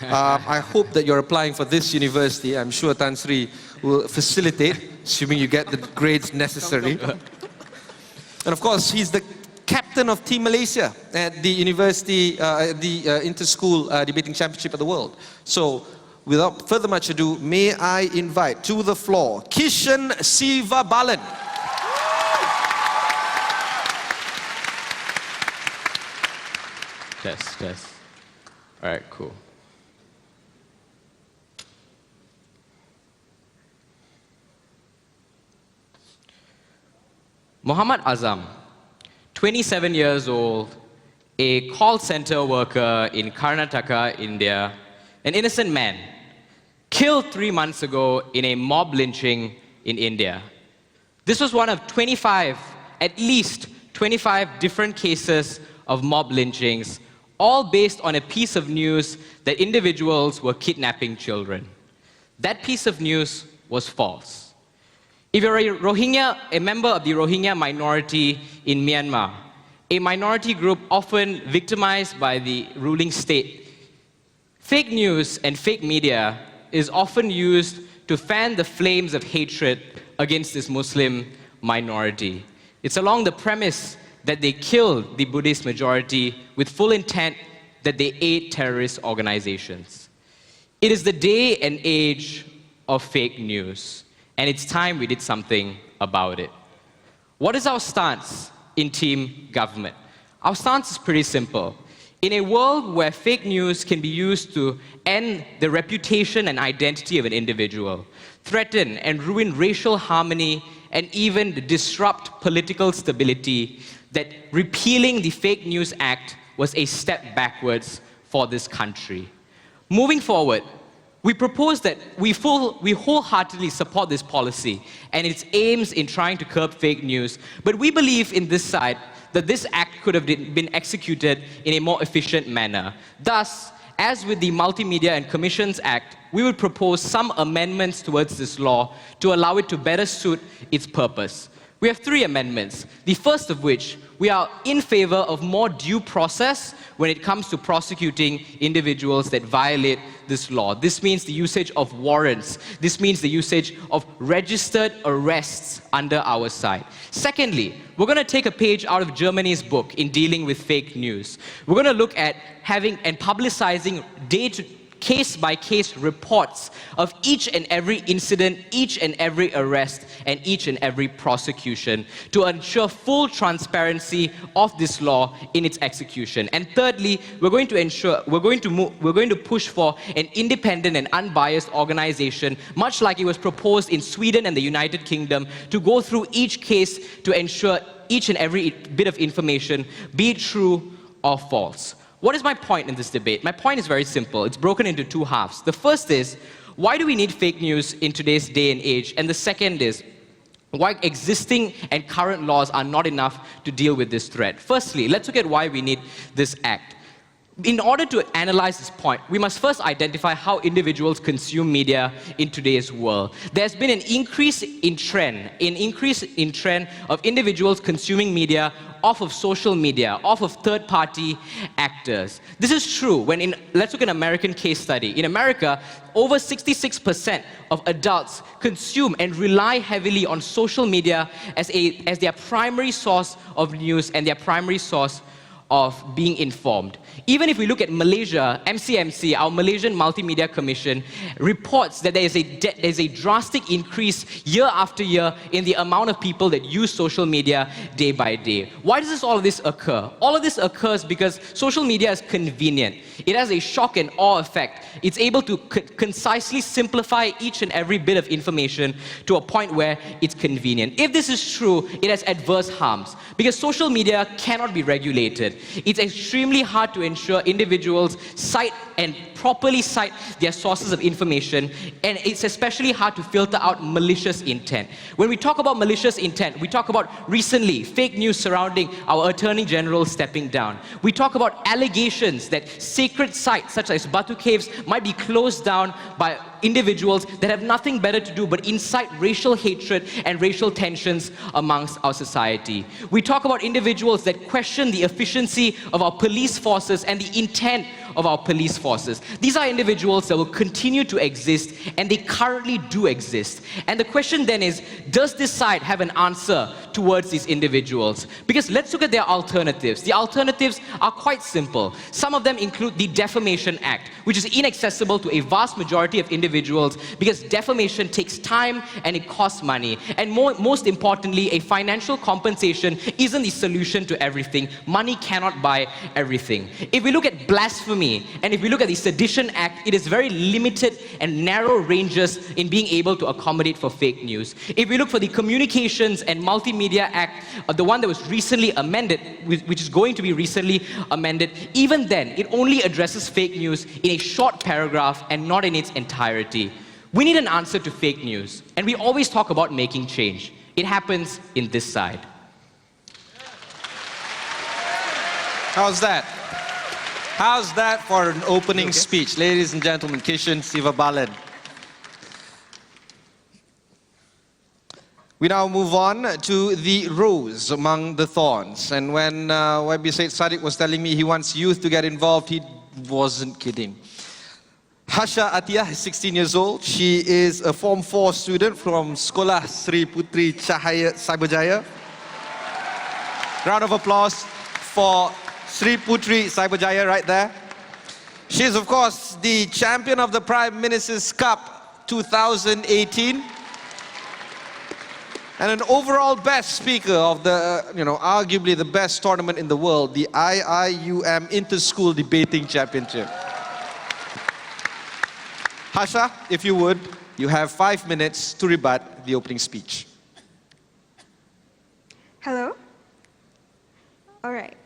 I hope that you're applying for this university. I'm sure Tan Sri will facilitate, assuming you get the grades necessary. And of course, he's the captain of Team Malaysia at the Universiti, the Inter-School Debating Championship of the World. So, without further much ado, may I invite to the floor Kishan Sivabalan. Test. All right, cool. Muhammad Azam, 27 years old, a call center worker in Karnataka, India, an innocent man, killed 3 months ago in a mob lynching in India. This was one of at least 25 different cases of mob lynchings, all based on a piece of news that individuals were kidnapping children. That piece of news was false. If you're a member of the Rohingya minority in Myanmar, a minority group often victimized by the ruling state, fake news and fake media is often used to fan the flames of hatred against this Muslim minority. It's along the premise that they killed the Buddhist majority with full intent that they aid terrorist organizations. It is the day and age of fake news, and it's time we did something about it. What is our stance in team government? Our stance is pretty simple. In a world where fake news can be used to end the reputation and identity of an individual, threaten and ruin racial harmony, and even disrupt political stability, that repealing the Fake News Act was a step backwards for this country. Moving forward, we propose that we wholeheartedly support this policy and its aims in trying to curb fake news, but we believe in this side that this act could have been executed in a more efficient manner. Thus, as with the Multimedia and Commissions Act, we would propose some amendments towards this law to allow it to better suit its purpose. We have 3 amendments, the first of which we are in favor of more due process when it comes to prosecuting individuals that violate the this law. This means the usage of warrants. This means the usage of registered arrests under our side. Secondly, we're going to take a page out of Germany's book in dealing with fake news. We're going to look at having and publicizing case-by-case reports of each and every incident, each and every arrest, and each and every prosecution to ensure full transparency of this law in its execution. And thirdly, we're going to push for an independent and unbiased organization, much like it was proposed in Sweden and the United Kingdom, to go through each case to ensure each and every bit of information, be it true or false. What is my point in this debate? My point is very simple. It's broken into two halves. The first is, why do we need fake news in today's day and age? And the second is, why existing and current laws are not enough to deal with this threat. Firstly, let's look at why we need this act. In order to analyze this point, we must first identify how individuals consume media in today's world. There's been an increase in trend of individuals consuming media off of social media, off of third-party actors. This is true let's look at an American case study. In America, over 66% of adults consume and rely heavily on social media as their primary source of news and their primary source of being informed. Even if we look at Malaysia, MCMC, our Malaysian Multimedia Commission, reports that there is a drastic increase year after year in the amount of people that use social media day by day. Why does all of this occur? All of this occurs because social media is convenient. It has a shock and awe effect. It's able to concisely simplify each and every bit of information to a point where it's convenient. If this is true, it has adverse harms because social media cannot be regulated. It's extremely hard to ensure individuals cite and properly cite their sources of information, and it's especially hard to filter out malicious intent. When we talk about malicious intent, we talk about recently fake news surrounding our Attorney General stepping down. We talk about allegations that sacred sites such as Batu Caves might be closed down by individuals that have nothing better to do but incite racial hatred and racial tensions amongst our society. We talk about individuals that question the efficiency of our police forces and the intent of our police forces. These are individuals that will continue to exist, and they currently do exist. And the question then is, does this side have an answer towards these individuals? Because let's look at their alternatives. The alternatives are quite simple. Some of them include the Defamation Act, which is inaccessible to a vast majority of individuals because defamation takes time and it costs money. And most importantly, a financial compensation isn't the solution to everything. Money cannot buy everything. If we look at blasphemy, and if we look at the Sedition Act, it is very limited and narrow ranges in being able to accommodate for fake news. If we look for the Communications and Multimedia Act, the one that was recently amended, which is going to be recently amended, even then, it only addresses fake news in a short paragraph and not in its entirety. We need an answer to fake news, and we always talk about making change. It happens in this side. How's that? How's that for an opening speech? Ladies and gentlemen, Kishan Sivabalan. We now move on to the rose among the thorns. And when YB Said Sadiq was telling me he wants youth to get involved, he wasn't kidding. Hasha Atiyah is 16 years old. She is a Form 4 student from Sekolah Sri Putri Cahaya Cyberjaya. Round of applause for Sri Putri Cyberjaya right there. She is, of course, the champion of the Prime Minister's Cup 2018. And an overall best speaker of the, arguably the best tournament in the world, the UIAM Inter-School Debating Championship. Hasha, if you would, you have 5 minutes to rebut the opening speech. Hello? All right.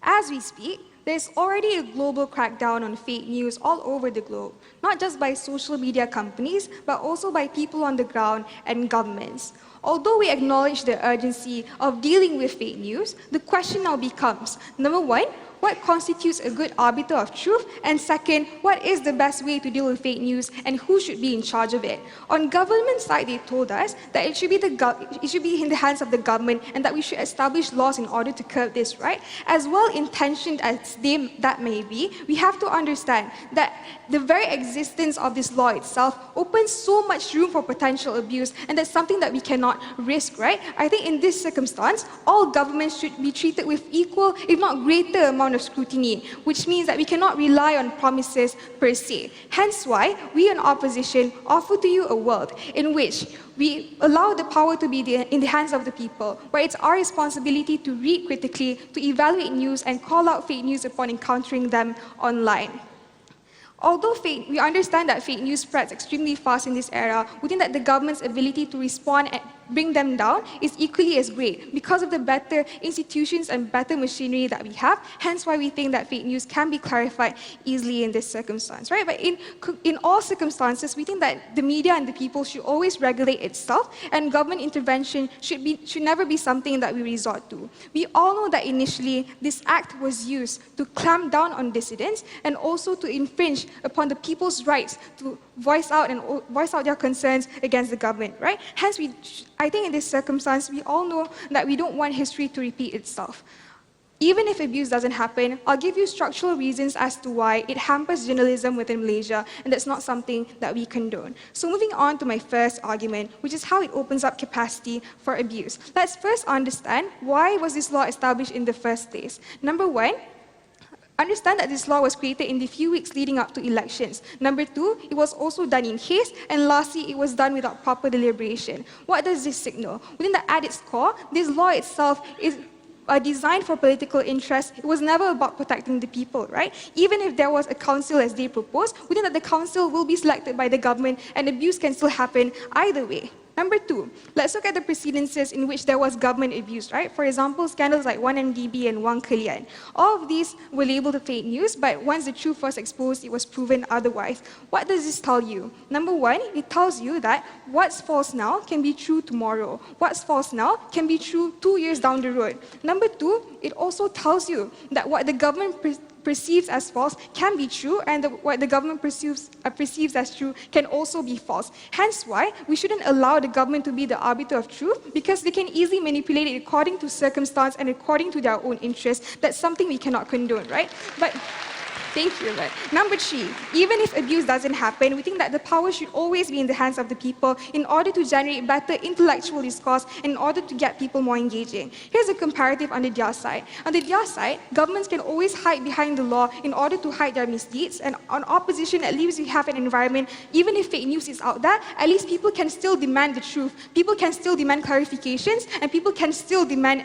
As we speak, there's already a global crackdown on fake news all over the globe, not just by social media companies, but also by people on the ground and governments. Although we acknowledge the urgency of dealing with fake news, the question now becomes, number one, what constitutes a good arbiter of truth? And second, what is the best way to deal with fake news and who should be in charge of it? On government side, they told us that it should be in the hands of the government and that we should establish laws in order to curb this, right? As well-intentioned as that may be, we have to understand that the very existence of this law itself opens so much room for potential abuse, and that's something that we cannot risk, right? I think in this circumstance, all governments should be treated with equal, if not greater amount of scrutiny, which means that we cannot rely on promises per se. Hence why we in opposition offer to you a world in which we allow the power to be in the hands of the people, where it's our responsibility to read critically, to evaluate news and call out fake news upon encountering them online. Although we understand that fake news spreads extremely fast in this era, we think that the government's ability to respond and bring them down is equally as great because of the better institutions and better machinery that we have. Hence why we think that fake news can be clarified easily in this circumstance, right? But in all circumstances, we think that the media and the people should always regulate itself, and government intervention should never be something that we resort to. We all know that initially this act was used to clamp down on dissidents and also to infringe upon the people's rights to voice out their concerns against the government, right? Hence, I think in this circumstance, we all know that we don't want history to repeat itself. Even if abuse doesn't happen, I'll give you structural reasons as to why it hampers journalism within Malaysia, and that's not something that we condone. So moving on to my first argument, which is how it opens up capacity for abuse. Let's first understand why was this law established in the first place. Number one, understand that this law was created in the few weeks leading up to elections. Number two, it was also done in haste. And lastly, it was done without proper deliberation. What does this signal? Within at its core, this law itself is designed for political interest. It was never about protecting the people, right? Even if there was a council as they proposed, we think that the council will be selected by the government and abuse can still happen either way. Number two, let's look at the precedences in which there was government abuse, right? For example, scandals like 1MDB and Wang Kelian. All of these were labeled fake news, but once the truth was exposed, it was proven otherwise. What does this tell you? Number one, it tells you that what's false now can be true tomorrow. What's false now can be true 2 years down the road. Number two, it also tells you that what the government perceives as false can be true, and what the government perceives as true can also be false. Hence why we shouldn't allow the government to be the arbiter of truth, because they can easily manipulate it according to circumstance and according to their own interests. That's something we cannot condone, right? But thank you. But number three, even if abuse doesn't happen, we think that the power should always be in the hands of the people in order to generate better intellectual discourse and in order to get people more engaging. Here's a comparative on the their side. On the their side, governments can always hide behind the law in order to hide their misdeeds, and on opposition, at least we have an environment, even if fake news is out there, at least people can still demand the truth, people can still demand clarifications, and people can still demand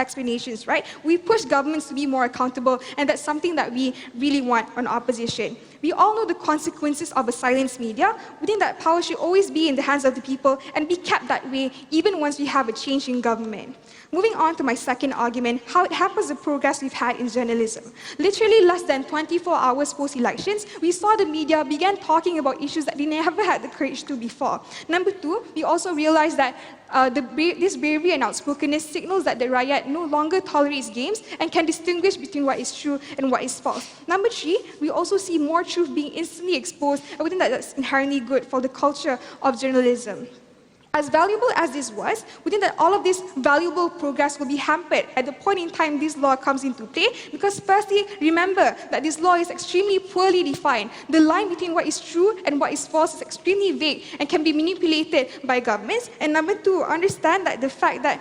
explanations, right? We push governments to be more accountable, and that's something that we really want on opposition. We all know the consequences of a silenced media. We think that power should always be in the hands of the people and be kept that way even once we have a change in government. Moving on to my second argument, how it hampers the progress we've had in journalism. Literally less than 24 hours post-elections, we saw the media began talking about issues that they never had the courage to before. Number two, we also realized that this bravery and outspokenness signals that the rakyat no longer tolerates games and can distinguish between what is true and what is false. Number three, we also see more truth being instantly exposed, and we think that that's inherently good for the culture of journalism. As valuable as this was, we think that all of this valuable progress will be hampered at the point in time this law comes into play, because firstly, remember that this law is extremely poorly defined. The line between what is true and what is false is extremely vague and can be manipulated by governments. And number two, understand that the fact that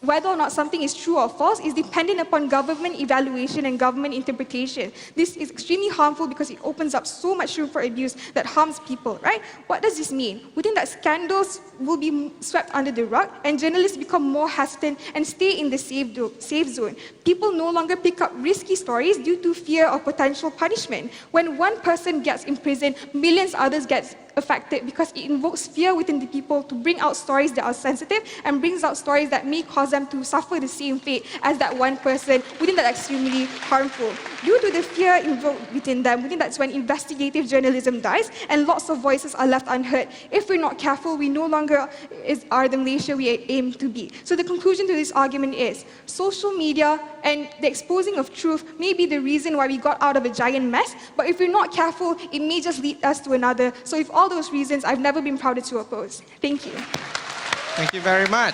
whether or not something is true or false is dependent upon government evaluation and government interpretation. This is extremely harmful because it opens up so much room for abuse that harms people, right? What does this mean? We think that scandals will be swept under the rug and journalists become more hesitant and stay in the safe zone. People no longer pick up risky stories due to fear of potential punishment. When one person gets imprisoned, millions others get affected because it invokes fear within the people to bring out stories that are sensitive and brings out stories that may cause them to suffer the same fate as that one person. We think that's extremely harmful. Due to the fear invoked within them, we think that's when investigative journalism dies and lots of voices are left unheard. If we're not careful, we no longer are the Malaysia we aim to be. So the conclusion to this argument is, social media and the exposing of truth may be the reason why we got out of a giant mess, but if we're not careful, it may just lead us to another. So with all those reasons, I've never been prouder to oppose. Thank you. Thank you very much.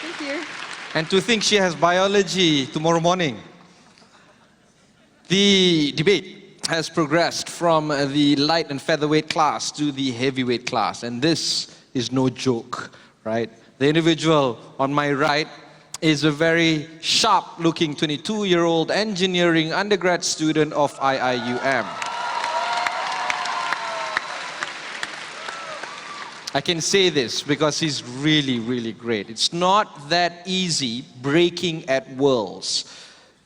Thank you. And to think she has biology tomorrow morning. The debate has progressed from the light and featherweight class to the heavyweight class, and this is no joke, right? The individual on my right is a very sharp-looking 22-year-old engineering undergrad student of UIAM. I can say this because he's really, really great. It's not that easy breaking at worlds.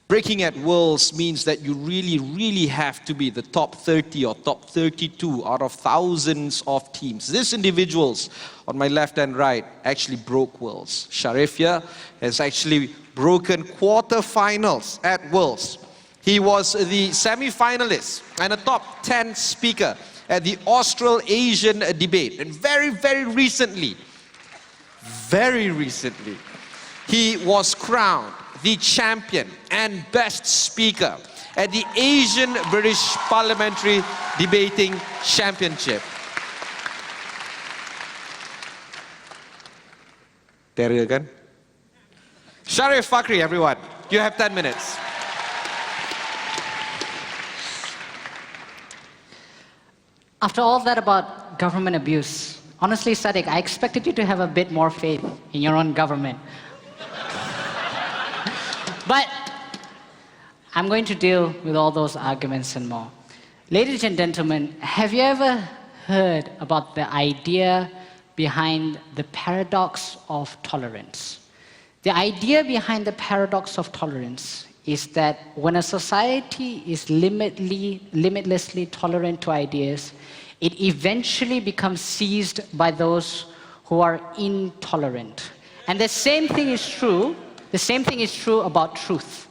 Breaking at worlds means that you really, really have to be the top 30 or top 32 out of thousands of teams. These individuals on my left and right actually broke worlds. Sharif here has actually broken quarterfinals at worlds. He was the semi-finalist and a top 10 speaker at the Australasian debate. And very, very recently, he was crowned the champion and best speaker at the Asian British Parliamentary Debating Championship. Diadakan. Sharif Fakri, everyone. You have 10 minutes. After all that about government abuse, honestly, Sadiq, I expected you to have a bit more faith in your own government. But I'm going to deal with all those arguments and more. Ladies and gentlemen, have you ever heard about the idea behind the paradox of tolerance? The idea behind the paradox of tolerance is that when a society is limitlessly tolerant to ideas, it eventually becomes seized by those who are intolerant. And the same thing is true about truth.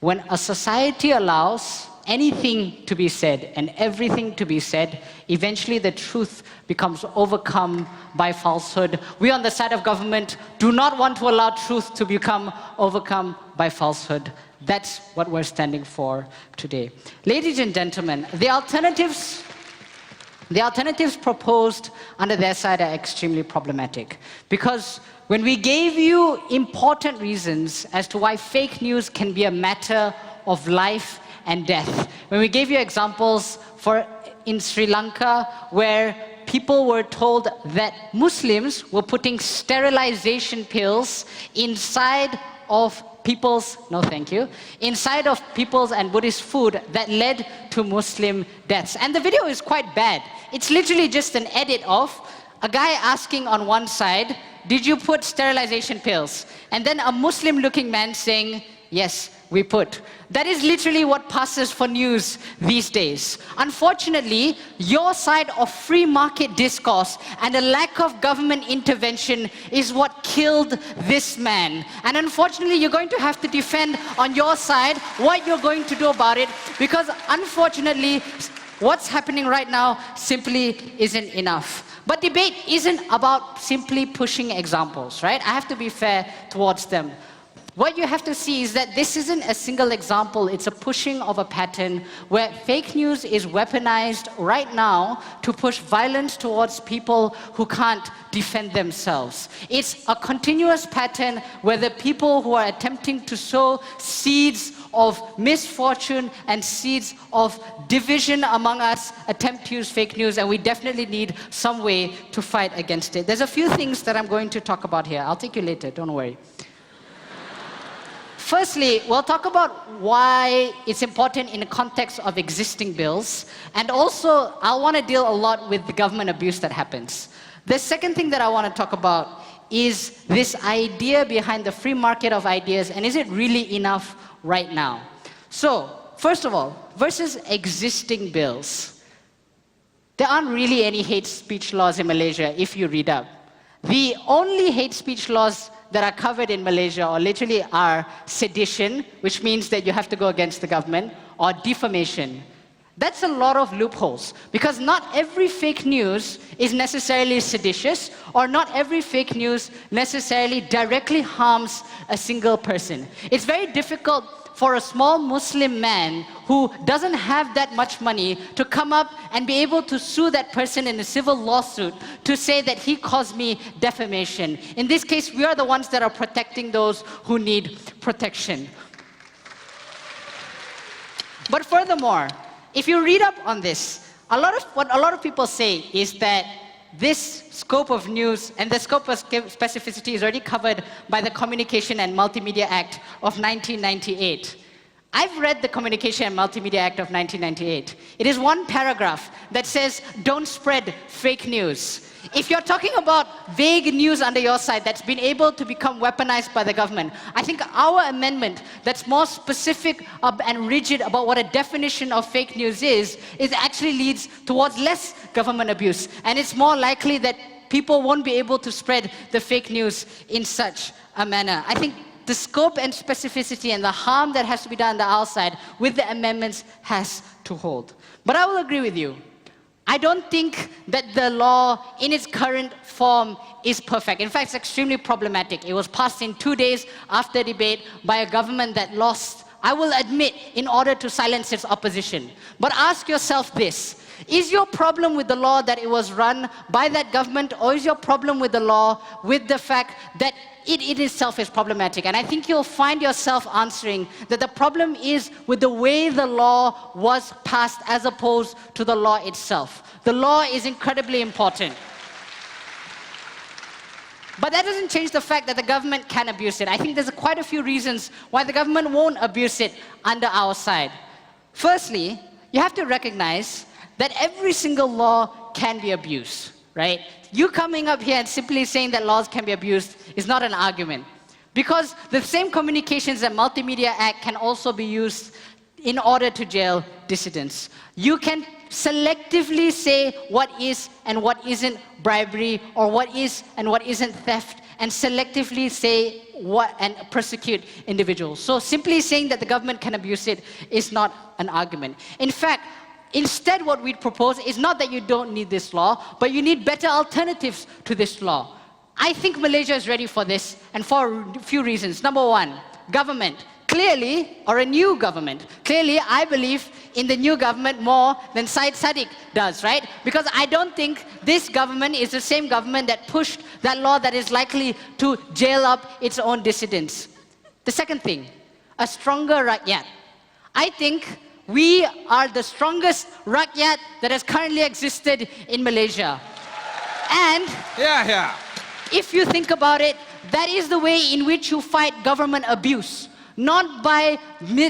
When a society allows anything to be said and everything to be said, eventually the truth becomes overcome by falsehood. We on the side of government do not want to allow truth to become overcome by falsehood. That's what we're standing for today. Ladies and gentlemen, the alternatives proposed under their side are extremely problematic, because when we gave you important reasons as to why fake news can be a matter of life and death, when we gave you examples in Sri Lanka where people were told that Muslims were putting sterilization pills inside of people's and Buddhist food that led to Muslim deaths. And the video is quite bad. It's literally just an edit of a guy asking on one side, did you put sterilization pills? And then a Muslim-looking man saying, yes, we put. That is literally what passes for news these days. Unfortunately, your side of free market discourse and a lack of government intervention is what killed this man. And unfortunately, you're going to have to defend on your side what you're going to do about it, because unfortunately, what's happening right now simply isn't enough. But debate isn't about simply pushing examples, right? I have to be fair towards them. What you have to see is that this isn't a single example, it's a pushing of a pattern where fake news is weaponized right now to push violence towards people who can't defend themselves. It's a continuous pattern where the people who are attempting to sow seeds of misfortune and seeds of division among us attempt to use fake news, and we definitely need some way to fight against it. There's a few things that I'm going to talk about here. I'll take you later, don't worry. Firstly, we'll talk about why it's important in the context of existing bills, and also I want to deal a lot with the government abuse that happens. The second thing that I want to talk about is this idea behind the free market of ideas, and is it really enough right now? So, first of all, versus existing bills, there aren't really any hate speech laws in Malaysia if you read up. The only hate speech laws that are covered in Malaysia or literally are sedition, which means that you have to go against the government, or defamation. That's a lot of loopholes, because not every fake news is necessarily seditious, or not every fake news necessarily directly harms a single person. It's very difficult for a small Muslim man who doesn't have that much money to come up and be able to sue that person in a civil lawsuit to say that he caused me defamation. In this case, we are the ones that are protecting those who need protection. But furthermore, if you read up on this, what a lot of people say is that this scope of news and the scope of specificity is already covered by the Communication and Multimedia Act of 1998. I've read the Communication and Multimedia Act of 1998. It is one paragraph that says, don't spread fake news. If you're talking about vague news under your side that's been able to become weaponized by the government, I think our amendment that's more specific and rigid about what a definition of fake news is actually leads towards less government abuse. And it's more likely that people won't be able to spread the fake news in such a manner. I think the scope and specificity and the harm that has to be done on the outside with the amendments has to hold. But I will agree with you. I don't think that the law in its current form is perfect. In fact, it's extremely problematic. It was passed in 2 days after debate by a government that lost, I will admit, in order to silence its opposition. But ask yourself this. Is your problem with the law that it was run by that government, or is your problem with the law with the fact that it itself is problematic? And I think you'll find yourself answering that the problem is with the way the law was passed as opposed to the law itself. The law is incredibly important. But that doesn't change the fact that the government can abuse it. I think there's quite a few reasons why the government won't abuse it under our side. Firstly, you have to recognize that every single law can be abused, right? You coming up here and simply saying that laws can be abused is not an argument. Because the same Communications and Multimedia Act can also be used in order to jail dissidents. You can selectively say what is and what isn't bribery, or what is and what isn't theft, and selectively say what and prosecute individuals. So simply saying that the government can abuse it is not an argument. In fact, instead, what we'd propose is not that you don't need this law, but you need better alternatives to this law. I think Malaysia is ready for this, and for a few reasons. Number one, government. Clearly, or a new government. Clearly, I believe in the new government more than Syed Saddiq does, right? Because I don't think this government is the same government that pushed that law that is likely to jail up its own dissidents. The second thing, a stronger rakyat. I think we are the strongest rakyat that has currently existed in Malaysia. And if you think about it, that is the way in which you fight government abuse. Not by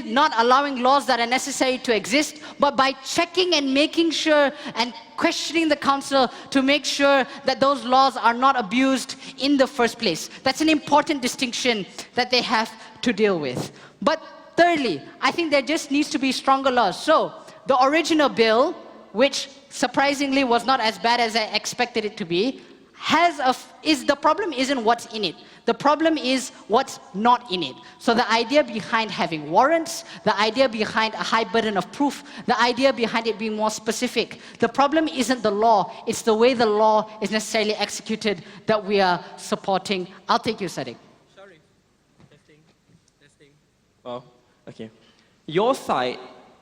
not allowing laws that are necessary to exist, but by checking and making sure and questioning the council to make sure that those laws are not abused in the first place. That's an important distinction that they have to deal with. But thirdly, I think there just needs to be stronger laws. So, the original bill, which surprisingly was not as bad as I expected it to be, the problem isn't what's in it. The problem is what's not in it. So the idea behind having warrants, the idea behind a high burden of proof, the idea behind it being more specific, the problem isn't the law, it's the way the law is necessarily executed that we are supporting. I'll take you, Saddiq. Sorry. Testing. Oh, okay. Your side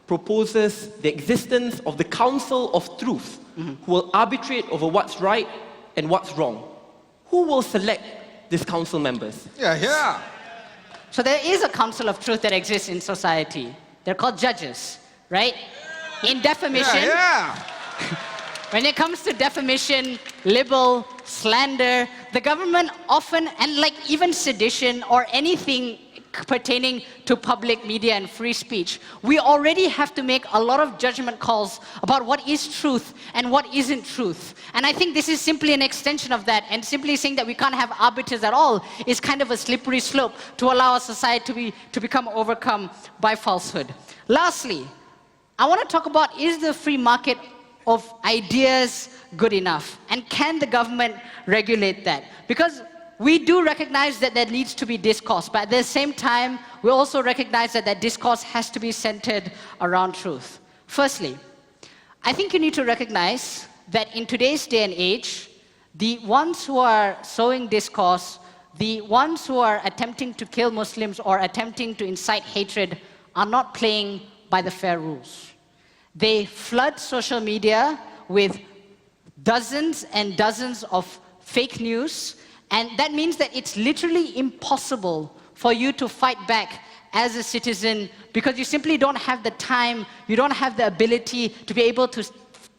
proposes the existence of the Council of Truth, who will arbitrate over what's right and what's wrong. Who will select these council members? So there is a council of truth that exists in society. They're called judges, right? In defamation, when it comes to defamation, libel, slander, the government often, and like even sedition or anything pertaining to public media and free speech, we already have to make a lot of judgment calls about what is truth and what isn't truth. And I think this is simply an extension of that, and simply saying that we can't have arbiters at all is kind of a slippery slope to allow a society to become overcome by falsehood. Lastly, I want to talk about, is the free market of ideas good enough? And can the government regulate that? Because we do recognize that there needs to be discourse, but at the same time, we also recognize that that discourse has to be centered around truth. Firstly, I think you need to recognize that in today's day and age, the ones who are sowing discourse, the ones who are attempting to kill Muslims or attempting to incite hatred are not playing by the fair rules. They flood social media with dozens and dozens of fake news, and that means that it's literally impossible for you to fight back as a citizen because you simply don't have the time, you don't have the ability to be able to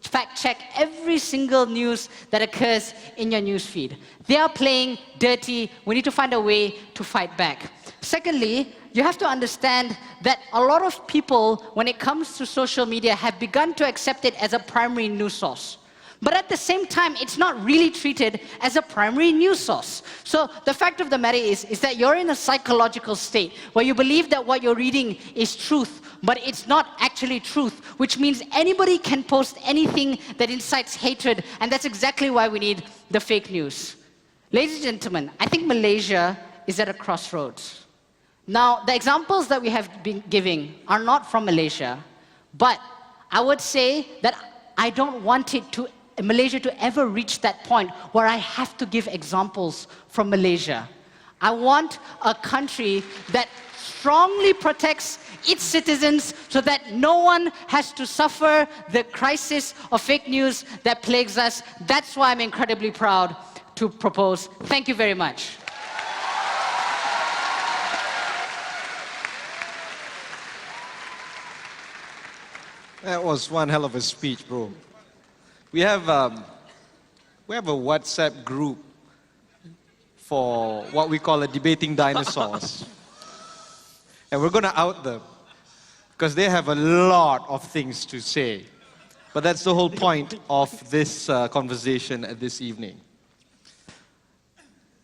fact-check every single news that occurs in your news feed. They are playing dirty. We need to find a way to fight back. Secondly, you have to understand that a lot of people, when it comes to social media, have begun to accept it as a primary news source. But at the same time, it's not really treated as a primary news source. So the fact of the matter is that you're in a psychological state where you believe that what you're reading is truth, but it's not actually truth, which means anybody can post anything that incites hatred, and that's exactly why we need the fake news. Ladies and gentlemen, I think Malaysia is at a crossroads. Now, the examples that we have been giving are not from Malaysia, but I would say that I don't want Malaysia to ever reach that point where I have to give examples from Malaysia. I want a country that strongly protects its citizens so that no one has to suffer the crisis of fake news that plagues us. That's why I'm incredibly proud to propose. Thank you very much. That was one hell of a speech, bro. We have a WhatsApp group for what we call a debating dinosaurs. And we're going to out them because they have a lot of things to say. But that's the whole point of this conversation this evening.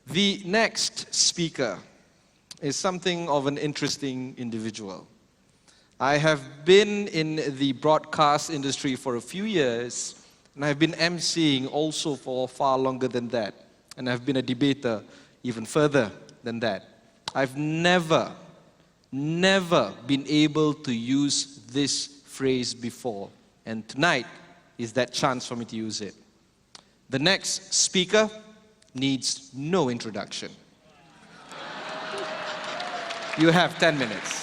The next speaker is something of an interesting individual. I have been in the broadcast industry for a few years, and I've been emceeing also for far longer than that. And I've been a debater even further than that. I've never been able to use this phrase before. And tonight is that chance for me to use it. The next speaker needs no introduction. You have 10 minutes.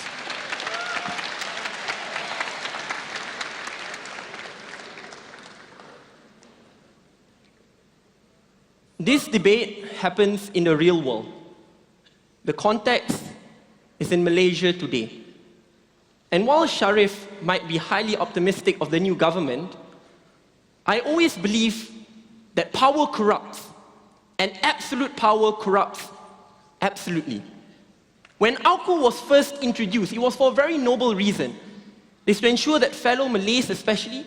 This debate happens in the real world. The context is in Malaysia today. And while Sharif might be highly optimistic of the new government, I always believe that power corrupts, and absolute power corrupts absolutely. When AUKU was first introduced, it was for a very noble reason. It's to ensure that fellow Malays especially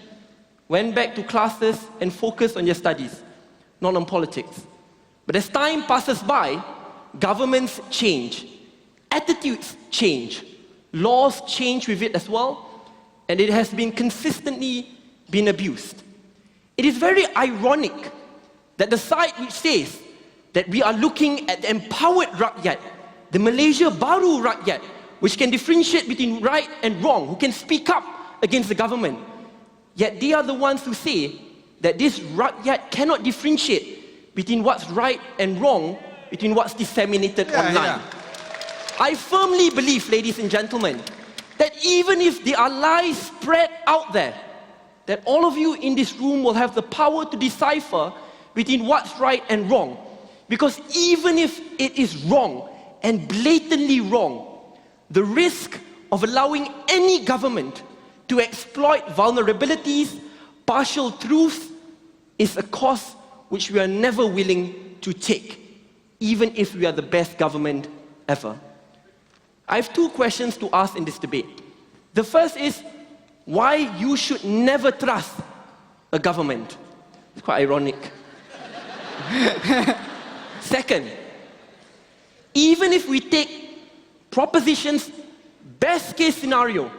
went back to classes and focused on their studies, not on politics. But as time passes by, governments change, attitudes change, laws change with it as well, and it has been consistently been abused. It is very ironic that the side which says that we are looking at the empowered rakyat, the Malaysia Baru rakyat, which can differentiate between right and wrong, who can speak up against the government, yet they are the ones who say that this rakyat cannot differentiate between what's right and wrong, between what's disseminated online. I firmly believe, ladies and gentlemen, that even if there are lies spread out there, that all of you in this room will have the power to decipher between what's right and wrong. Because even if it is wrong, and blatantly wrong, the risk of allowing any government to exploit vulnerabilities, partial truths, is a cost which we are never willing to take, even if we are the best government ever. I have two questions to ask in this debate. The first is, why you should never trust a government. It's quite ironic. Second, even if we take propositions, best case scenario,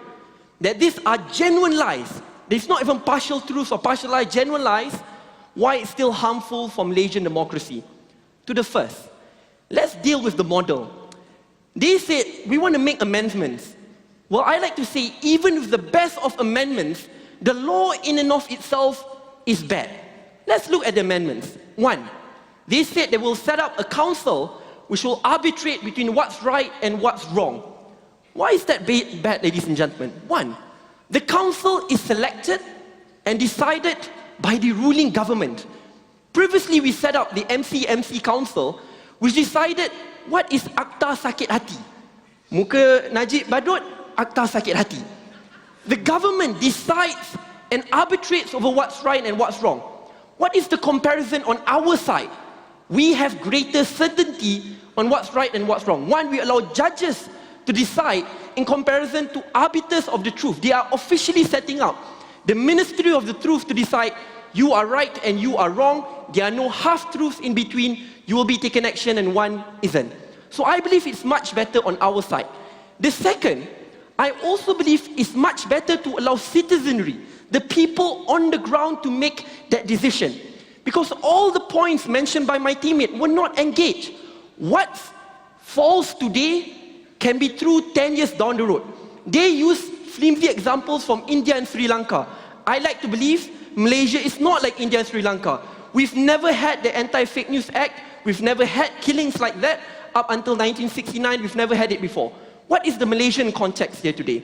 that these are genuine lies, there's not even partial truths or partial lies, genuine lies, why it's still harmful for Malaysian democracy? To the first, let's deal with the model. They said, we want to make amendments. Well, I like to say, even with the best of amendments, the law in and of itself is bad. Let's look at the amendments. 1, they said they will set up a council which will arbitrate between what's right and what's wrong. Why is that bad, ladies and gentlemen? 1, the council is selected and decided by the ruling government. Previously, we set up the MC Council, which decided what is akta sakit hati. Muka Najib Badut, akta sakit hati. The government decides and arbitrates over what's right and what's wrong. What is the comparison on our side? We have greater certainty on what's right and what's wrong. 1, we allow judges to decide in comparison to arbiters of the truth. They are officially setting up the Ministry of the Truth to decide you are right and you are wrong. There are no half-truths in between. You will be taken action and one isn't. So I believe it's much better on our side. The second, I also believe it's much better to allow citizenry, the people on the ground, to make that decision. Because all the points mentioned by my teammate were not engaged. What's false today can be true 10 years down the road. They use flimsy examples from India and Sri Lanka. I like to believe Malaysia is not like India and Sri Lanka. We've never had the Anti-Fake News Act. We've never had killings like that. Up until 1969, we've never had it before. What is the Malaysian context here today?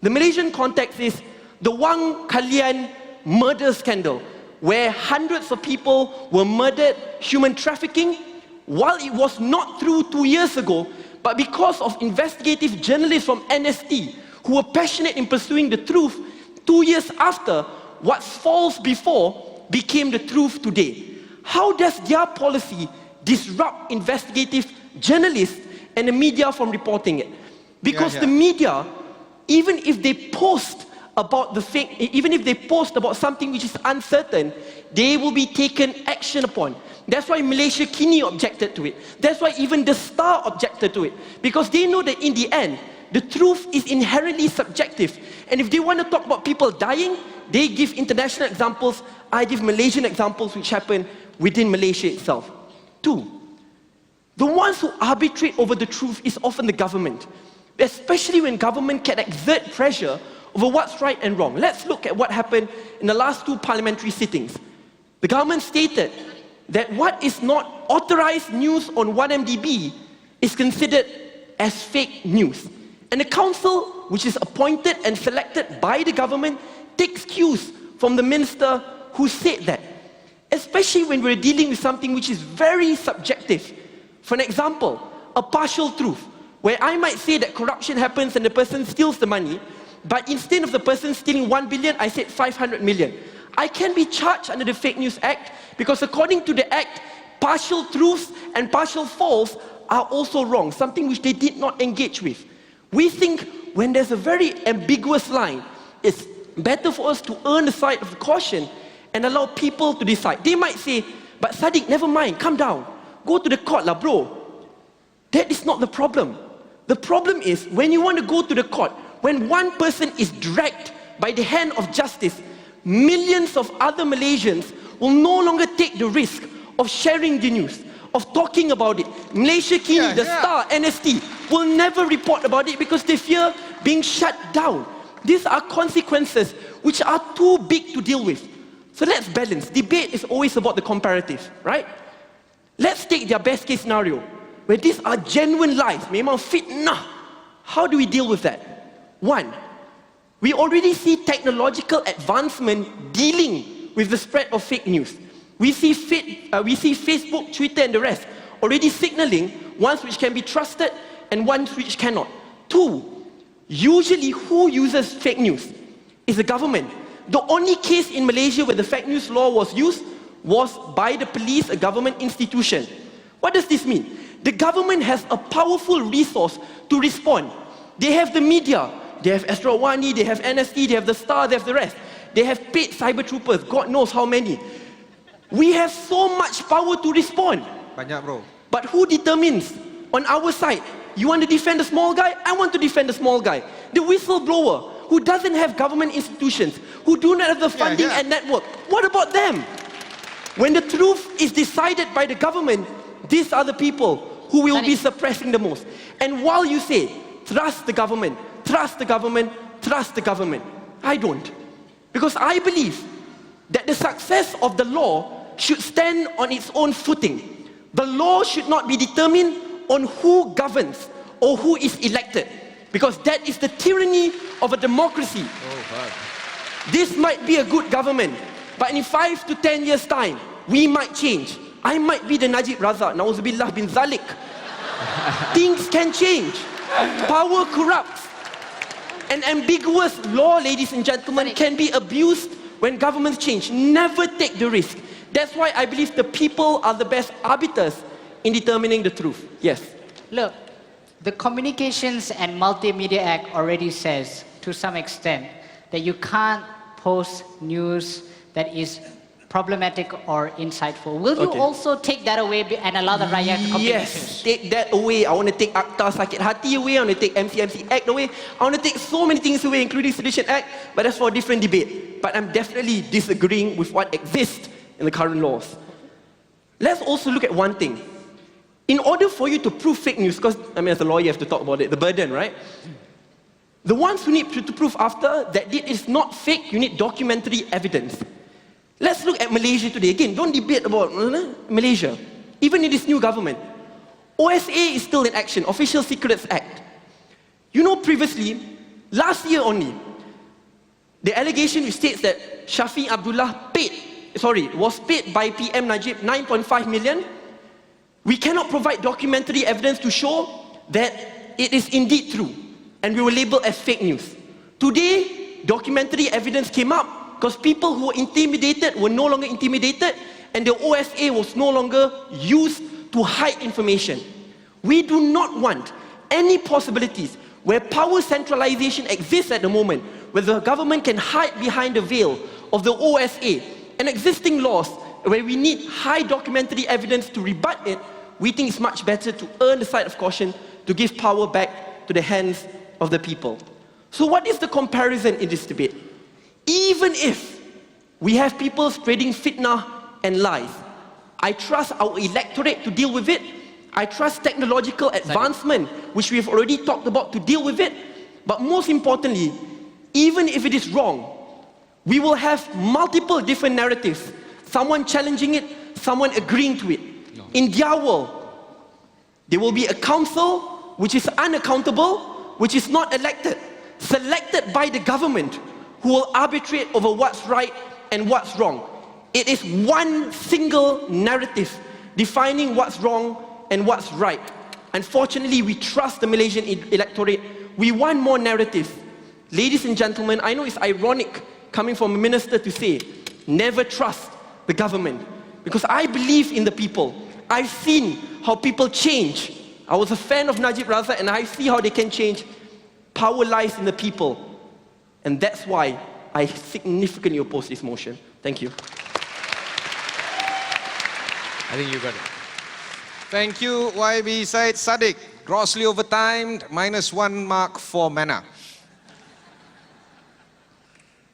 The Malaysian context is the Wang Kalian murder scandal, where hundreds of people were murdered, human trafficking, while it was not true 2 years ago, but because of investigative journalists from NST who were passionate in pursuing the truth, 2 years after, what's false before became the truth today. How does their policy disrupt investigative journalists and the media from reporting it? Because the media, even if they post about even if they post about something which is uncertain, they will be taken action upon. That's why Malaysia Kini objected to it. That's why even the Star objected to it. Because they know that in the end, the truth is inherently subjective. And if they want to talk about people dying, they give international examples, I give Malaysian examples which happen within Malaysia itself. 2, the ones who arbitrate over the truth is often the government. Especially when government can exert pressure over what's right and wrong. Let's look at what happened in the last 2 parliamentary sittings. The government stated that what is not authorized news on 1MDB is considered as fake news. And the council, which is appointed and selected by the government, takes cues from the minister who said that. Especially when we're dealing with something which is very subjective. For an example, a partial truth, where I might say that corruption happens and the person steals the money, but instead of the person stealing 1 billion, I said 500 million. I can be charged under the Fake News Act because according to the Act, partial truths and partial false are also wrong, something which they did not engage with. We think when there's a very ambiguous line, it's better for us to err on the side of caution and allow people to decide. They might say, but Sadiq, never mind, calm down. Go to the court lah, bro. That is not the problem. The problem is when you want to go to the court, when one person is dragged by the hand of justice, millions of other Malaysians will no longer take the risk of sharing the news, of talking about it. Malaysia Kini, the Star, NST, will never report about it because they fear being shut down. These are consequences which are too big to deal with. So let's balance. Debate is always about the comparative, right? Let's take their best case scenario, where these are genuine lies, memang fitnah. How do we deal with that? 1, we already see technological advancement dealing with the spread of fake news. We see Facebook, Twitter and the rest already signaling ones which can be trusted and ones which cannot. 2, usually who uses fake news is the government. The only case in Malaysia where the fake news law was used was by the police, a government institution. What does this mean? The government has a powerful resource to respond. They have the media, they have Astrawani, they have NST, they have the Star, they have the rest. They have paid cyber troopers, God knows how many. We have so much power to respond. Banyak, bro. But who determines on our side? You want to defend the small guy? I want to defend the small guy. The whistleblower who doesn't have government institutions, who do not have the funding and network. What about them? When the truth is decided by the government, these are the people who will be suppressing the most. And while you say, trust the government, trust the government, trust the government, I don't. Because I believe that the success of the law should stand on its own footing. The law should not be determined on who governs or who is elected, because that is the tyranny of a democracy. This might be a good government, but in 5 to 10 years' time, we might change. I might be the Najib Razak, Nauzubillah bin Zalik. Things can change. Power corrupts. An ambiguous law, ladies and gentlemen, can be abused when governments change. Never take the risk. That's why I believe the people are the best arbiters in determining the truth. Yes. Look, the Communications and Multimedia Act already says, to some extent, that you can't post news that is problematic or insightful. Will you also take that away and allow the rakyat to complain? Yes, take that away. I want to take Akta Sakit Hati away. I want to take MCMC Act away. I want to take so many things away, including Sedition Act, but that's for a different debate. But I'm definitely disagreeing with what exists in the current laws. Let's also look at one thing. In order for you to prove fake news, because as a lawyer you have to talk about it, the burden, right? The ones who need to prove after that it is not fake, you need documentary evidence. Let's look at Malaysia today. Again, don't debate about Malaysia. Even in this new government, OSA is still in action, Official Secrets Act. You know, previously, last year only, the allegation which states that Shafi Abdullah was paid by PM Najib 9.5 million. We cannot provide documentary evidence to show that it is indeed true, and we were labeled as fake news. Today, documentary evidence came up because people who were intimidated were no longer intimidated, and the OSA was no longer used to hide information. We do not want any possibilities where power centralization exists at the moment, where the government can hide behind the veil of the OSA, and existing laws where we need high documentary evidence to rebut it. We think it's much better to err on the side of caution, to give power back to the hands of the people. So what is the comparison in this debate? Even if we have people spreading fitnah and lies, I trust our electorate to deal with it. I trust technological advancement, which we have already talked about, to deal with it. But most importantly, even if it is wrong, we will have multiple different narratives. Someone challenging it, someone agreeing to it. In their world, there will be a council which is unaccountable, which is not elected, selected by the government, who will arbitrate over what's right and what's wrong. It is one single narrative defining what's wrong and what's right. Unfortunately, we trust the Malaysian electorate. We want more narratives. Ladies and gentlemen, I know it's ironic coming from a minister to say, never trust the government, because I believe in the people. I've seen how people change. I was a fan of Najib Razak, and I see how they can change. Power lies in the people. And that's why I significantly oppose this motion. Thank you. I think you got it. Thank you, YB Said Sadiq. Grossly overtimed, -1 mark for manner.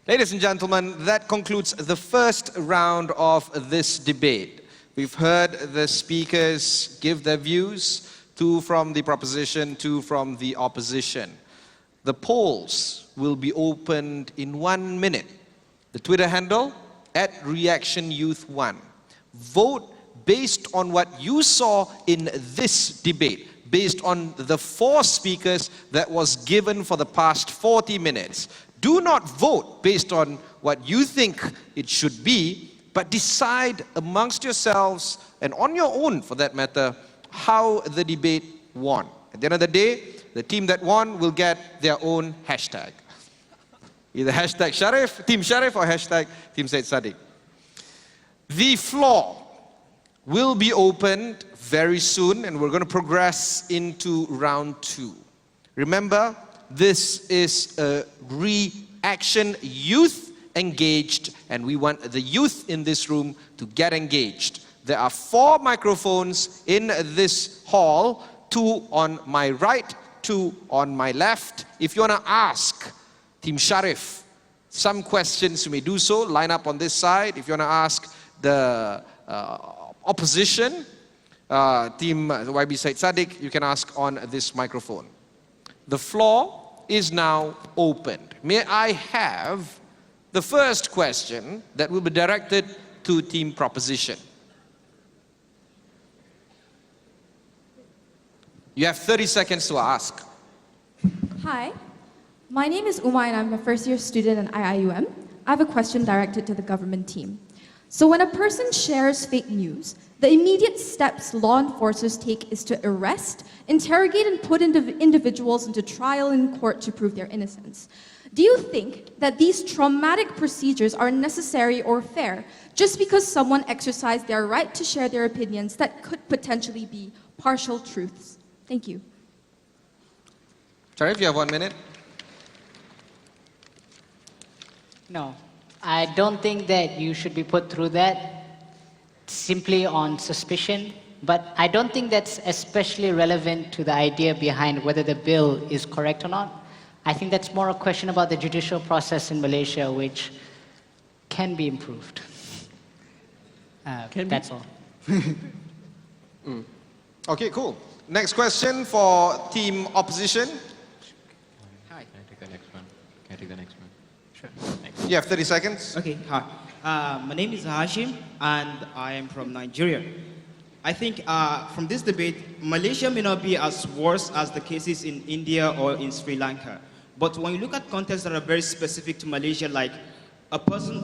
Ladies and gentlemen, that concludes the first round of this debate. We've heard the speakers give their views, 2 from the proposition, 2 from the opposition. The polls will be opened in 1 minute. The Twitter handle, @ReactionYouth1. Vote based on what you saw in this debate, based on the 4 speakers that was given for the past 40 minutes. Do not vote based on what you think it should be, but decide amongst yourselves, and on your own for that matter, how the debate won. At the end of the day, the team that won will get their own hashtag. Either hashtag Sharif, Team Sharif, or hashtag Team Said Sadiq. The floor will be opened very soon, and we're going to progress into round 2. Remember, this is a reaction, youth engaged, and we want the youth in this room to get engaged. There are 4 microphones in this hall, 2 on my right, 2 on my left. If you want to ask Team Sharif some questions, you may do so. Line up on this side. If you want to ask the opposition, Team YB Said Sadiq, you can ask on this microphone. The floor is now opened. May I have the first question that will be directed to Team Proposition? You have 30 seconds to ask. Hi, my name is Uma and I'm a first-year student at IIUM. I have a question directed to the government team. So when a person shares fake news, the immediate steps law enforcers take is to arrest, interrogate and put individuals into trial in court to prove their innocence. Do you think that these traumatic procedures are necessary or fair just because someone exercised their right to share their opinions that could potentially be partial truths? Thank you. Sharif, you have 1 minute. No, I don't think that you should be put through that simply on suspicion, but I don't think that's especially relevant to the idea behind whether the bill is correct or not. I think that's more a question about the judicial process in Malaysia, which can be improved. That's all. Okay, cool. Next question for Team Opposition. Hi. Can I take the next one? Can I take the next one? Sure. You have 30 seconds. Okay, hi. My name is Hashim and I am from Nigeria. I think from this debate, Malaysia may not be as worse as the cases in India or in Sri Lanka. But when you look at contexts that are very specific to Malaysia, like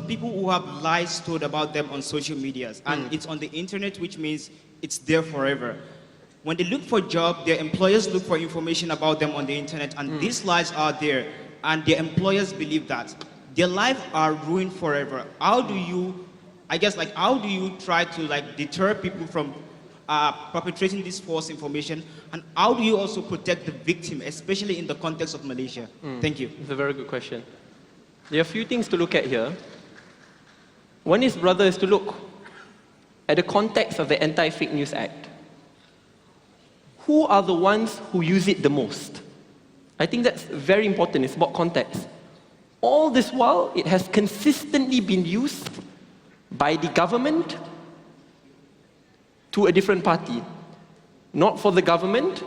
people who have lies told about them on social medias, and it's on the internet, which means it's there forever. When they look for a job, their employers look for information about them on the internet, and these lies are there, and their employers believe that. Their lives are ruined forever. How do you, how do you try to deter people from perpetrating this false information, and how do you also protect the victim, especially in the context of Malaysia? Thank you. It's a very good question. There are a few things to look at here. One is, brother, is to look at the context of the Anti-Fake News Act. Who are the ones who use it the most? I think that's very important. It's about context. All this while, it has consistently been used by the government to a different party, not for the government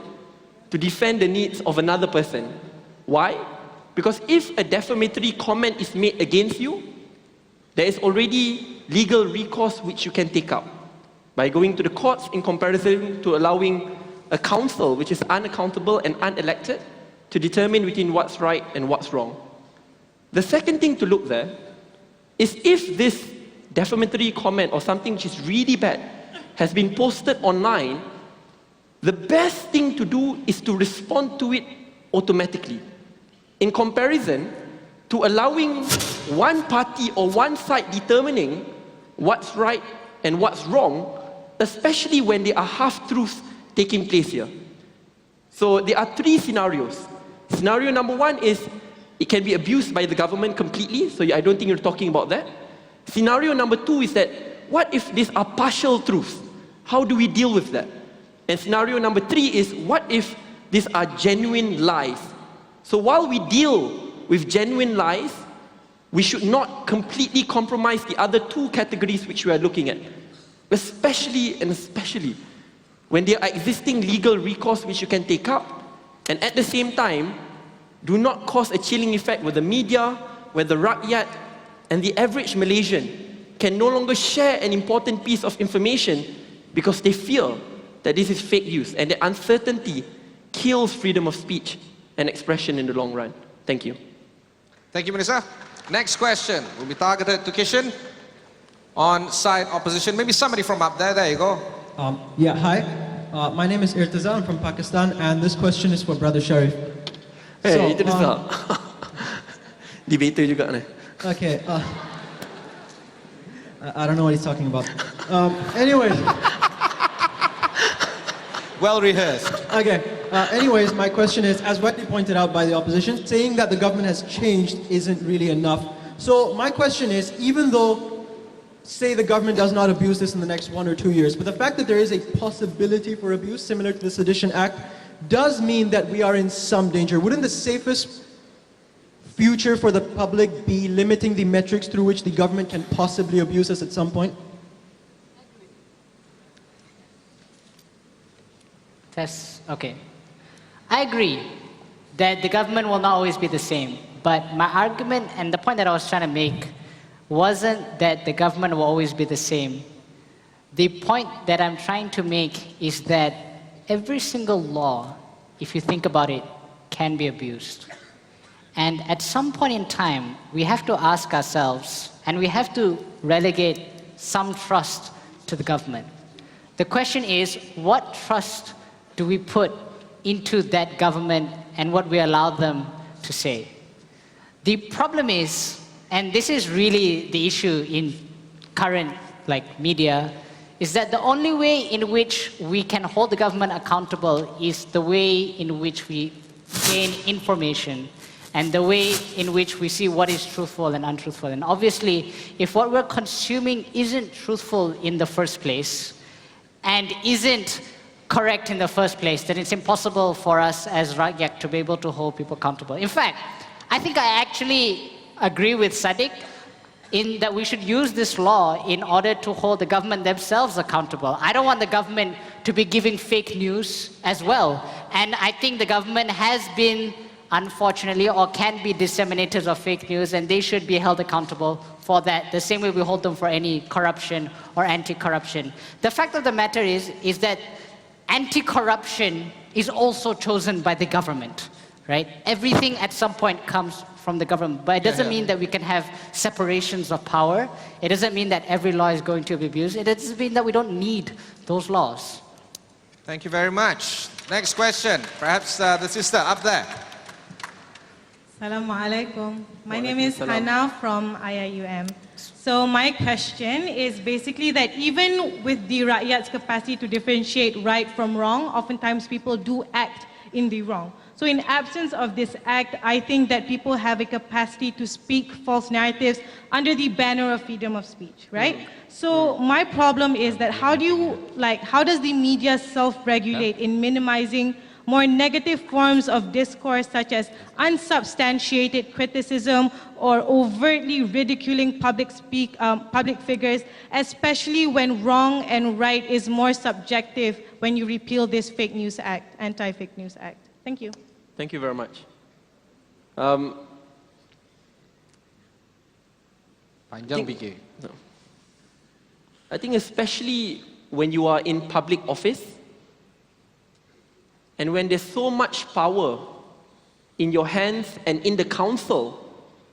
to defend the needs of another person. Why? Because if a defamatory comment is made against you, there is already legal recourse which you can take up by going to the courts in comparison to allowing a council which is unaccountable and unelected to determine between what's right and what's wrong. The second thing to look there is if this defamatory comment or something which is really bad has been posted online, the best thing to do is to respond to it automatically. In comparison to allowing one party or one side determining what's right and what's wrong, especially when there are half-truths taking place here. So there are three scenarios. Scenario number one is it can be abused by the government completely, so I don't think you're talking about that. Scenario number two is that what if these are partial truths? How do we deal with that? And scenario number three is what if these are genuine lies? So while we deal with genuine lies, we should not completely compromise the other two categories which we are looking at. Especially when there are existing legal recourse which you can take up, and at the same time, do not cause a chilling effect where the media, where the rakyat, and the average Malaysian can no longer share an important piece of information because they fear that this is fake news, and the uncertainty kills freedom of speech and expression in the long run. Thank you. Thank you, Minister. Next question will be targeted to Kishan on side opposition. Maybe somebody from up there. There you go. Hi. My name is Irtaza. I'm from Pakistan, and this question is for Brother Sharif. Hey, itu dia. Debater juga ni. Okay. I don't know what he's talking about. Anyways. Well rehearsed. Okay. Anyways, my question is, as rightly pointed out by the opposition, saying that the government has changed isn't really enough. So my question is, even though, say the government does not abuse this in the next 1 or 2 years, but the fact that there is a possibility for abuse similar to the Sedition Act does mean that we are in some danger. Wouldn't the safest future for the public be limiting the metrics through which the government can possibly abuse us at some point? Okay. I agree that the government will not always be the same. But my argument and the point that I was trying to make wasn't that the government will always be the same. The point that I'm trying to make is that every single law, if you think about it, can be abused. And at some point in time, we have to ask ourselves, and we have to relegate some trust to the government. The question is, what trust do we put into that government and what we allow them to say? The problem is, and this is really the issue in current media, is that the only way in which we can hold the government accountable is the way in which we gain information and the way in which we see what is truthful and untruthful. And obviously, if what we're consuming isn't truthful in the first place and isn't correct in the first place, then it's impossible for us as rakyat to be able to hold people accountable. In fact, I think I actually agree with Sadiq in that we should use this law in order to hold the government themselves accountable. I don't want the government to be giving fake news as well. And I think the government has been, unfortunately, or can be disseminators of fake news, and they should be held accountable for that, the same way we hold them for any corruption or anti-corruption. The fact of the matter is that anti-corruption is also chosen by the government, right? Everything at some point comes from the government, but it doesn't mean that we can have separations of power. It doesn't mean that every law is going to be abused. It doesn't mean that we don't need those laws. Thank you very much. Next question, perhaps the sister up there. Assalamu alaikum. My name is Hannah from IIUM. So my question is basically that even with the rakyat's capacity to differentiate right from wrong, oftentimes people do act in the wrong. So in absence of this act, I think that people have a capacity to speak false narratives under the banner of freedom of speech, right? So my problem is that how does the media self-regulate in minimizing more negative forms of discourse such as unsubstantiated criticism or overtly ridiculing public figures, especially when wrong and right is more subjective when you repeal this fake news act, anti-fake news act. Thank you. Thank you very much. I think especially when you are in public office and when there's so much power in your hands and in the council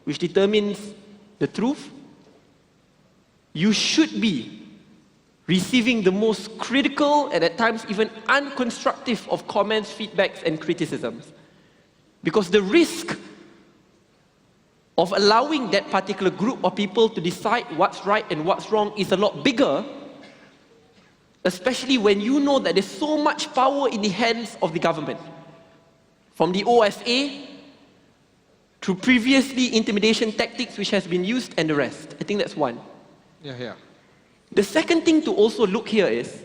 which determines the truth, you should be receiving the most critical and at times even unconstructive of comments, feedbacks and criticisms. Because the risk of allowing that particular group of people to decide what's right and what's wrong is a lot bigger, especially when you know that there's so much power in the hands of the government. From the OSA to previously intimidation tactics which has been used and the rest. I think that's one. The second thing to also look here is,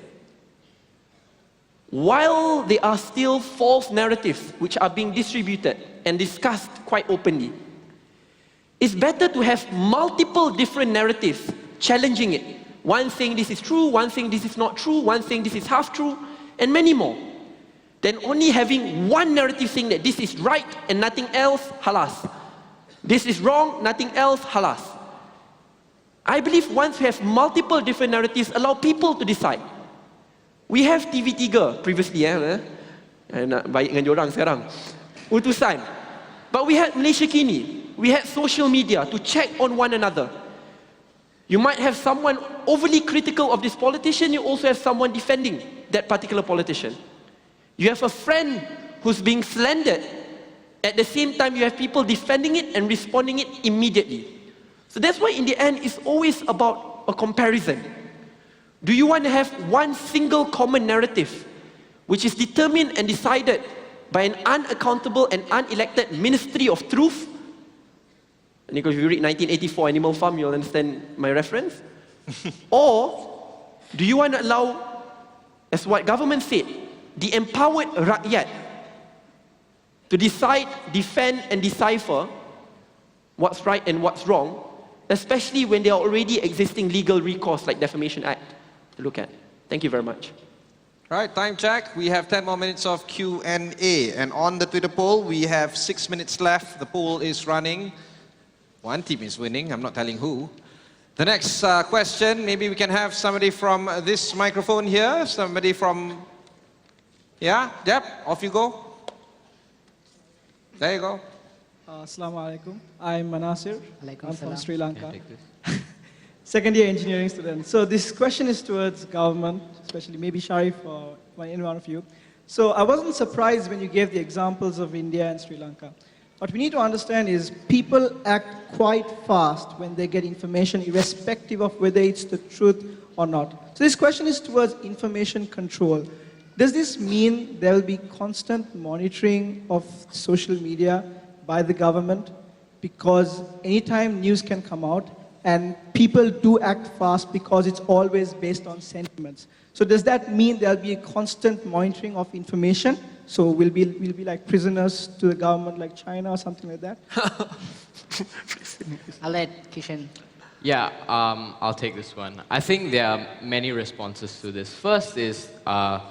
while there are still false narratives which are being distributed and discussed quite openly, it's better to have multiple different narratives challenging it. One saying this is true, one saying this is not true, one saying this is half true, and many more. Than only having one narrative saying that this is right and nothing else, halas. This is wrong, nothing else, halas. I believe once we have multiple different narratives, allow people to decide. We have TV3 previously, nak baik dengan diorang sekarang, utusan. But we had Malaysia Kini, we had social media to check on one another. You might have someone overly critical of this politician, you also have someone defending that particular politician. You have a friend who's being slandered, at the same time you have people defending it and responding it immediately. So that's why in the end it's always about a comparison. Do you want to have one single common narrative which is determined and decided by an unaccountable and unelected Ministry of Truth? And if you read 1984 Animal Farm, you'll understand my reference. Or do you want to allow, as what government said, the empowered rakyat to decide, defend and decipher what's right and what's wrong, especially when there are already existing legal recourse like Defamation Act to look at. Thank you very much. Right, time check. We have 10 more minutes of Q&A. And on the Twitter poll, we have 6 minutes left. The poll is running. One team is winning. I'm not telling who. The next question, maybe we can have somebody from this microphone here. Somebody from... Yeah, Deb, off you go. There you go. Assalamu alaikum. I'm Manasir. I'm from Sri Lanka. Yeah, Second year engineering student. So this question is towards government, especially maybe Sharif or any one of you. So I wasn't surprised when you gave the examples of India and Sri Lanka. What we need to understand is people act quite fast when they get information, irrespective of whether it's the truth or not. So this question is towards information control. Does this mean there will be constant monitoring of social media by the government? Because anytime news can come out, and people do act fast because it's always based on sentiments. So does that mean there'll be a constant monitoring of information? So we'll be like prisoners to the government like China or something like that? I'll let Kishan. Yeah, I'll take this one. I think there are many responses to this. First is, there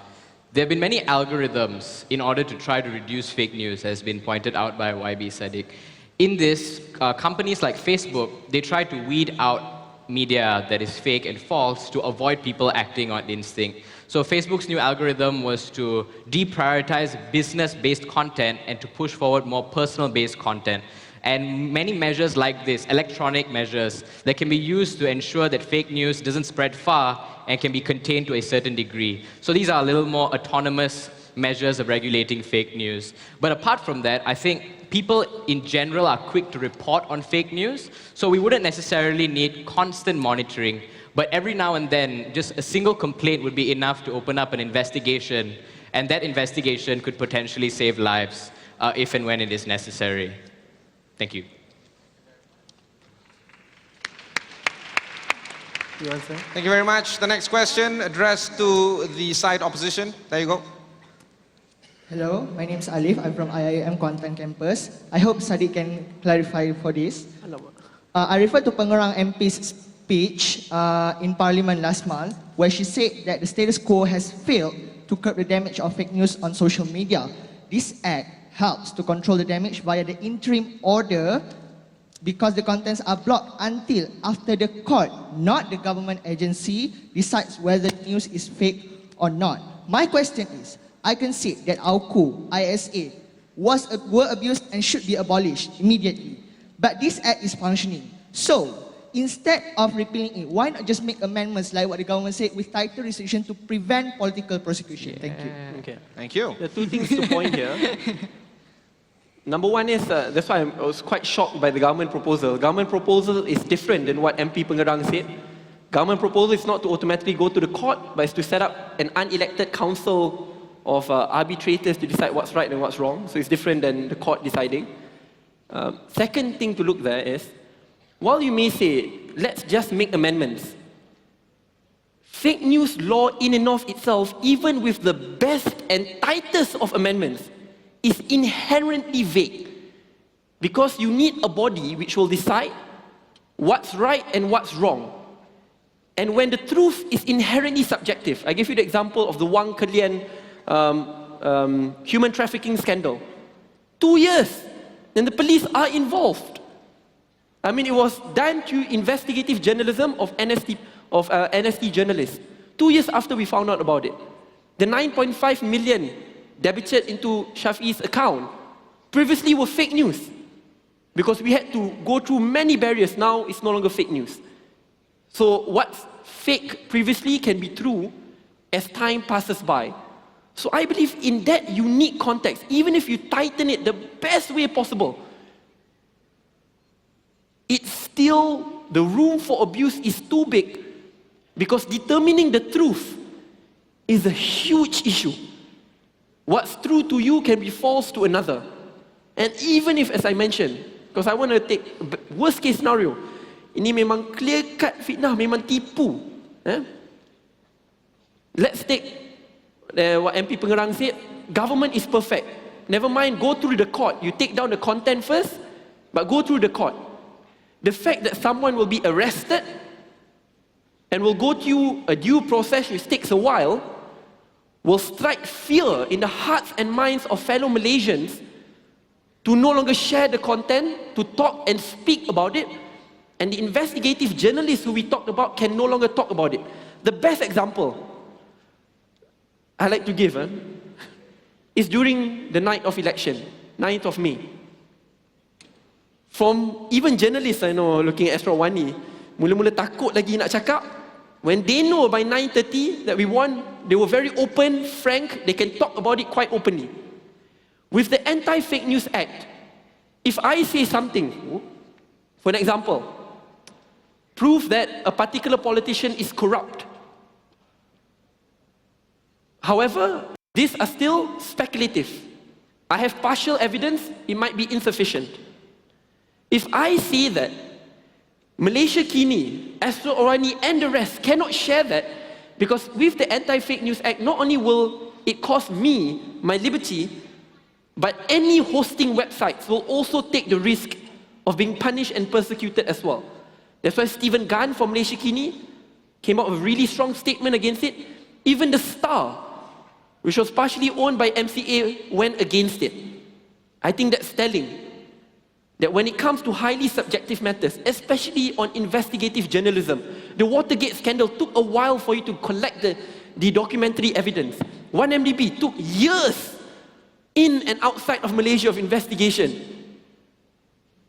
have been many algorithms in order to try to reduce fake news, as has been pointed out by YB Sadiq. In this, companies like Facebook, they try to weed out media that is fake and false to avoid people acting on instinct. So Facebook's new algorithm was to deprioritize business-based content and to push forward more personal-based content. And many measures like this, electronic measures, that can be used to ensure that fake news doesn't spread far and can be contained to a certain degree. So these are a little more autonomous measures of regulating fake news. But apart from that, I think people in general are quick to report on fake news, so we wouldn't necessarily need constant monitoring, but every now and then, just a single complaint would be enough to open up an investigation, and that investigation could potentially save lives if and when it is necessary. Thank you. Thank you very much. The next question addressed to the side opposition. There you go. Hello, my name is Alif. I'm from UIAM Content Campus. I hope Sadiq can clarify for this. I refer to Pengerang MP's speech in Parliament last month, where she said that the status quo has failed to curb the damage of fake news on social media. This act helps to control the damage via the interim order because the contents are blocked until after the court, not the government agency, decides whether news is fake or not. My question is, I can see that our coup, ISA, were abused and should be abolished immediately. But this act is functioning. So, instead of repealing it, why not just make amendments like what the government said with tighter restriction to prevent political prosecution? Thank you. Okay. Thank you. There are two things to point here. Number one is, that's why I was quite shocked by the government proposal. The government proposal is different than what MP Pengerang said. Government proposal is not to automatically go to the court, but it's to set up an unelected council of arbitrators to decide what's right and what's wrong. So it's different than the court deciding. Second thing to look there is, while you may say, let's just make amendments, fake news law in and of itself, even with the best and tightest of amendments, is inherently vague. Because you need a body which will decide what's right and what's wrong. And when the truth is inherently subjective, I give you the example of the Wang Kelian human trafficking scandal. 2 years, and the police are involved. I mean, it was done through investigative journalism of NST journalists. 2 years after we found out about it. The 9.5 million debited into Shafi's account previously were fake news. Because we had to go through many barriers, now it's no longer fake news. So what's fake previously can be true as time passes by. So I believe in that unique context, even if you tighten it the best way possible, it's still, the room for abuse is too big because determining the truth is a huge issue. What's true to you can be false to another. And even if, as I mentioned, because I want to take worst case scenario, ini memang clear cut fitnah, memang tipu. Let's take what MP Pengerang said, government is perfect. Never mind, go through the court. You take down the content first, but go through the court. The fact that someone will be arrested and will go through a due process which takes a while will strike fear in the hearts and minds of fellow Malaysians to no longer share the content, to talk and speak about it, and the investigative journalists who we talked about can no longer talk about it. The best example I like to give is during the night of election, 9th of May. From even journalists I know looking at Astro Wani, mula-mula takut lagi nak cakap. When they know by 9:30 that we won, they were very open, frank, they can talk about it quite openly. With the Anti-Fake News Act, if I say something, for an example, prove that a particular politician is corrupt. However, these are still speculative. I have partial evidence, it might be insufficient. If I say that Malaysia Kini, Astro Orani and the rest cannot share that, because with the Anti-Fake News Act, not only will it cost me my liberty, but any hosting websites will also take the risk of being punished and persecuted as well. That's why Stephen Gunn from Malaysia Kini came out with a really strong statement against it. Even the Star, which was partially owned by MCA, went against it. I think that's telling that when it comes to highly subjective matters, especially on investigative journalism, the Watergate scandal took a while for you to collect the documentary evidence. 1MDB took years in and outside of Malaysia of investigation.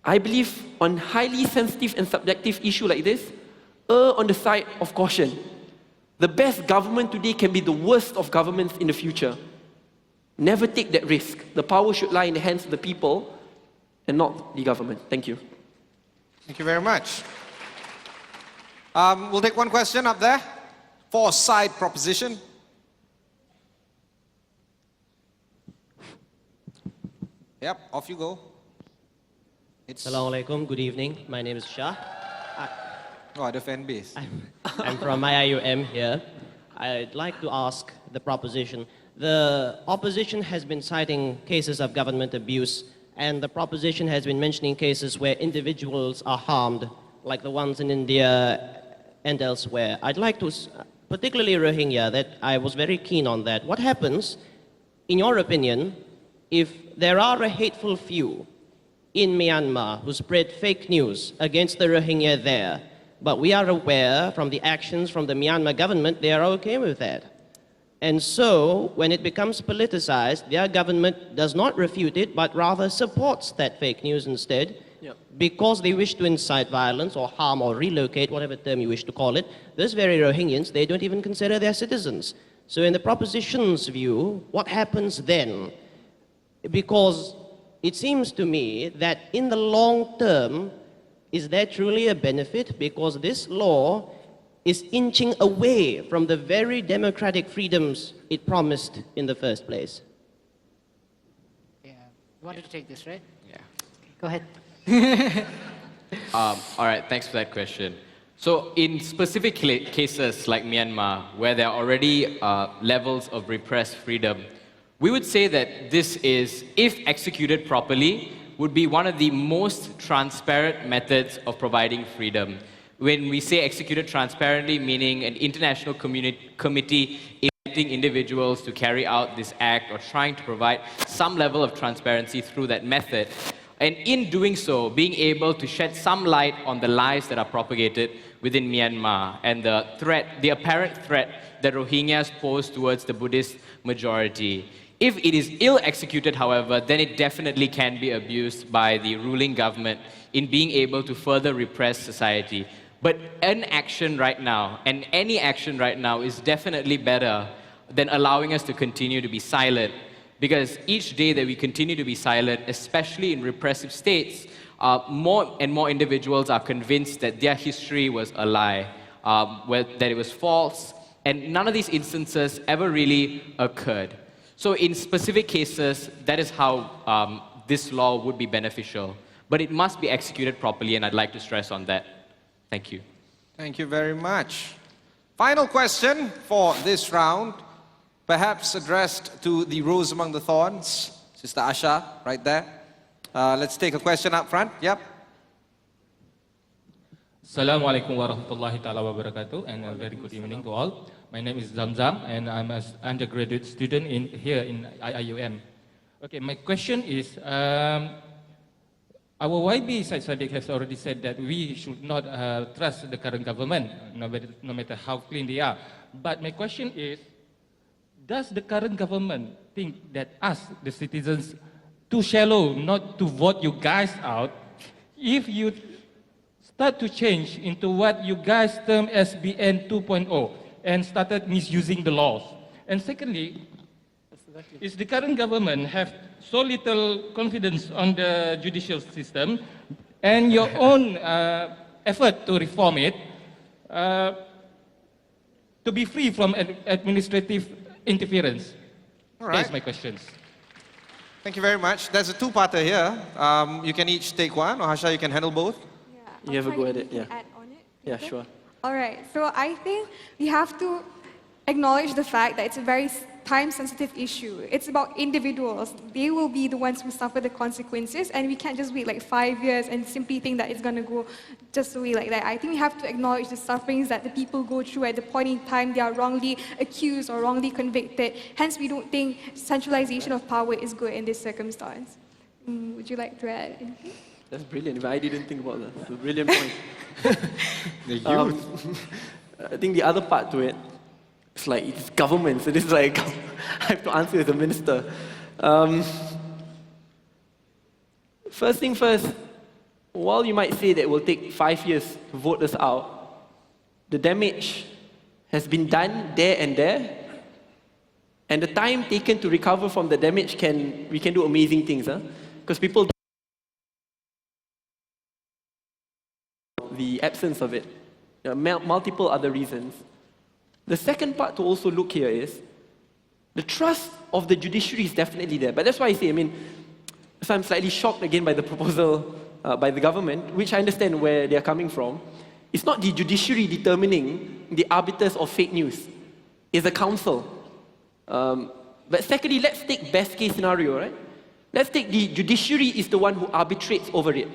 I believe on highly sensitive and subjective issue like this, err on the side of caution. The best government today can be the worst of governments in the future. Never take that risk. The power should lie in the hands of the people and not the government. Thank you. Thank you very much. We'll take one question up there for side proposition. Yep, off you go. Assalamualaikum, good evening. My name is Shah. Oh, the fan base. I'm from IIUM here. I'd like to ask the proposition. The opposition has been citing cases of government abuse, and the proposition has been mentioning cases where individuals are harmed, like the ones in India and elsewhere. I'd like to, particularly Rohingya, that I was very keen on that. What happens, in your opinion, if there are a hateful few in Myanmar who spread fake news against the Rohingya there, but we are aware from the actions from the Myanmar government, they are okay with that. And so, when it becomes politicized, their government does not refute it, but rather supports that fake news instead, because they wish to incite violence or harm or relocate, whatever term you wish to call it. Those very Rohingyans, they don't even consider their citizens. So in the proposition's view, what happens then? Because it seems to me that in the long term, is there truly a benefit? Because this law is inching away from the very democratic freedoms it promised in the first place. Yeah, you wanted to take this, right? Yeah. Okay, go ahead. All right, thanks for that question. So in specific cases like Myanmar, where there are already levels of repressed freedom, we would say that this is, if executed properly, would be one of the most transparent methods of providing freedom. When we say executed transparently, meaning an international committee electing individuals to carry out this act or trying to provide some level of transparency through that method. And in doing so, being able to shed some light on the lies that are propagated within Myanmar and the apparent threat that Rohingyas pose towards the Buddhist majority. If it is ill executed, however, then it definitely can be abused by the ruling government in being able to further repress society. But an action right now, and any action right now, is definitely better than allowing us to continue to be silent. Because each day that we continue to be silent, especially in repressive states, more and more individuals are convinced that their history was a lie, that it was false, and none of these instances ever really occurred. So in specific cases, that is how this law would be beneficial. But it must be executed properly, and I'd like to stress on that. Thank you. Thank you very much. Final question for this round, perhaps addressed to the Rose Among the Thorns, Sister Asha, right there. Let's take a question up front. Yep. Assalamualaikum warahmatullahi taala wabarakatuh, and a very good evening to all. My name is Zamzam, and I'm an undergraduate student here in IIUM. Okay, my question is, our YB Syed Saddiq has already said that we should not trust the current government, no matter how clean they are. But my question is, does the current government think that us, the citizens, too shallow not to vote you guys out if you start to change into what you guys term as BN 2.0 and started misusing the laws? And secondly, is the current government have so little confidence on the judicial system and your own effort to reform it to be free from administrative interference? All right. That's my questions. Thank you very much. There's a two-parter here. You can each take one, or Hasha, you can handle both. You have a go at it, yeah. Add on it. Yeah, sure. All right, so I think we have to acknowledge the fact that it's a very time-sensitive issue. It's about individuals. They will be the ones who suffer the consequences, and we can't just wait like 5 years and simply think that it's going to go just away like that. I think we have to acknowledge the sufferings that the people go through at the point in time they are wrongly accused or wrongly convicted. Hence, we don't think centralization of power is good in this circumstance. Would you like to add anything? That's brilliant, but I didn't think about that. It's a brilliant point. I think the other part to it, it's like it's government, so this is like I have to answer as a minister. First thing first, while you might say that it will take 5 years to vote us out, the damage has been done there, and the time taken to recover from the damage we can do amazing things, because people the absence of it. There are multiple other reasons. The second part to also look here is the trust of the judiciary is definitely there. But that's why I say, so I'm slightly shocked again by the proposal by the government, which I understand where they're coming from. It's not the judiciary determining the arbiters of fake news. It's the council. But secondly, let's take best case scenario, right? Let's take the judiciary is the one who arbitrates over it.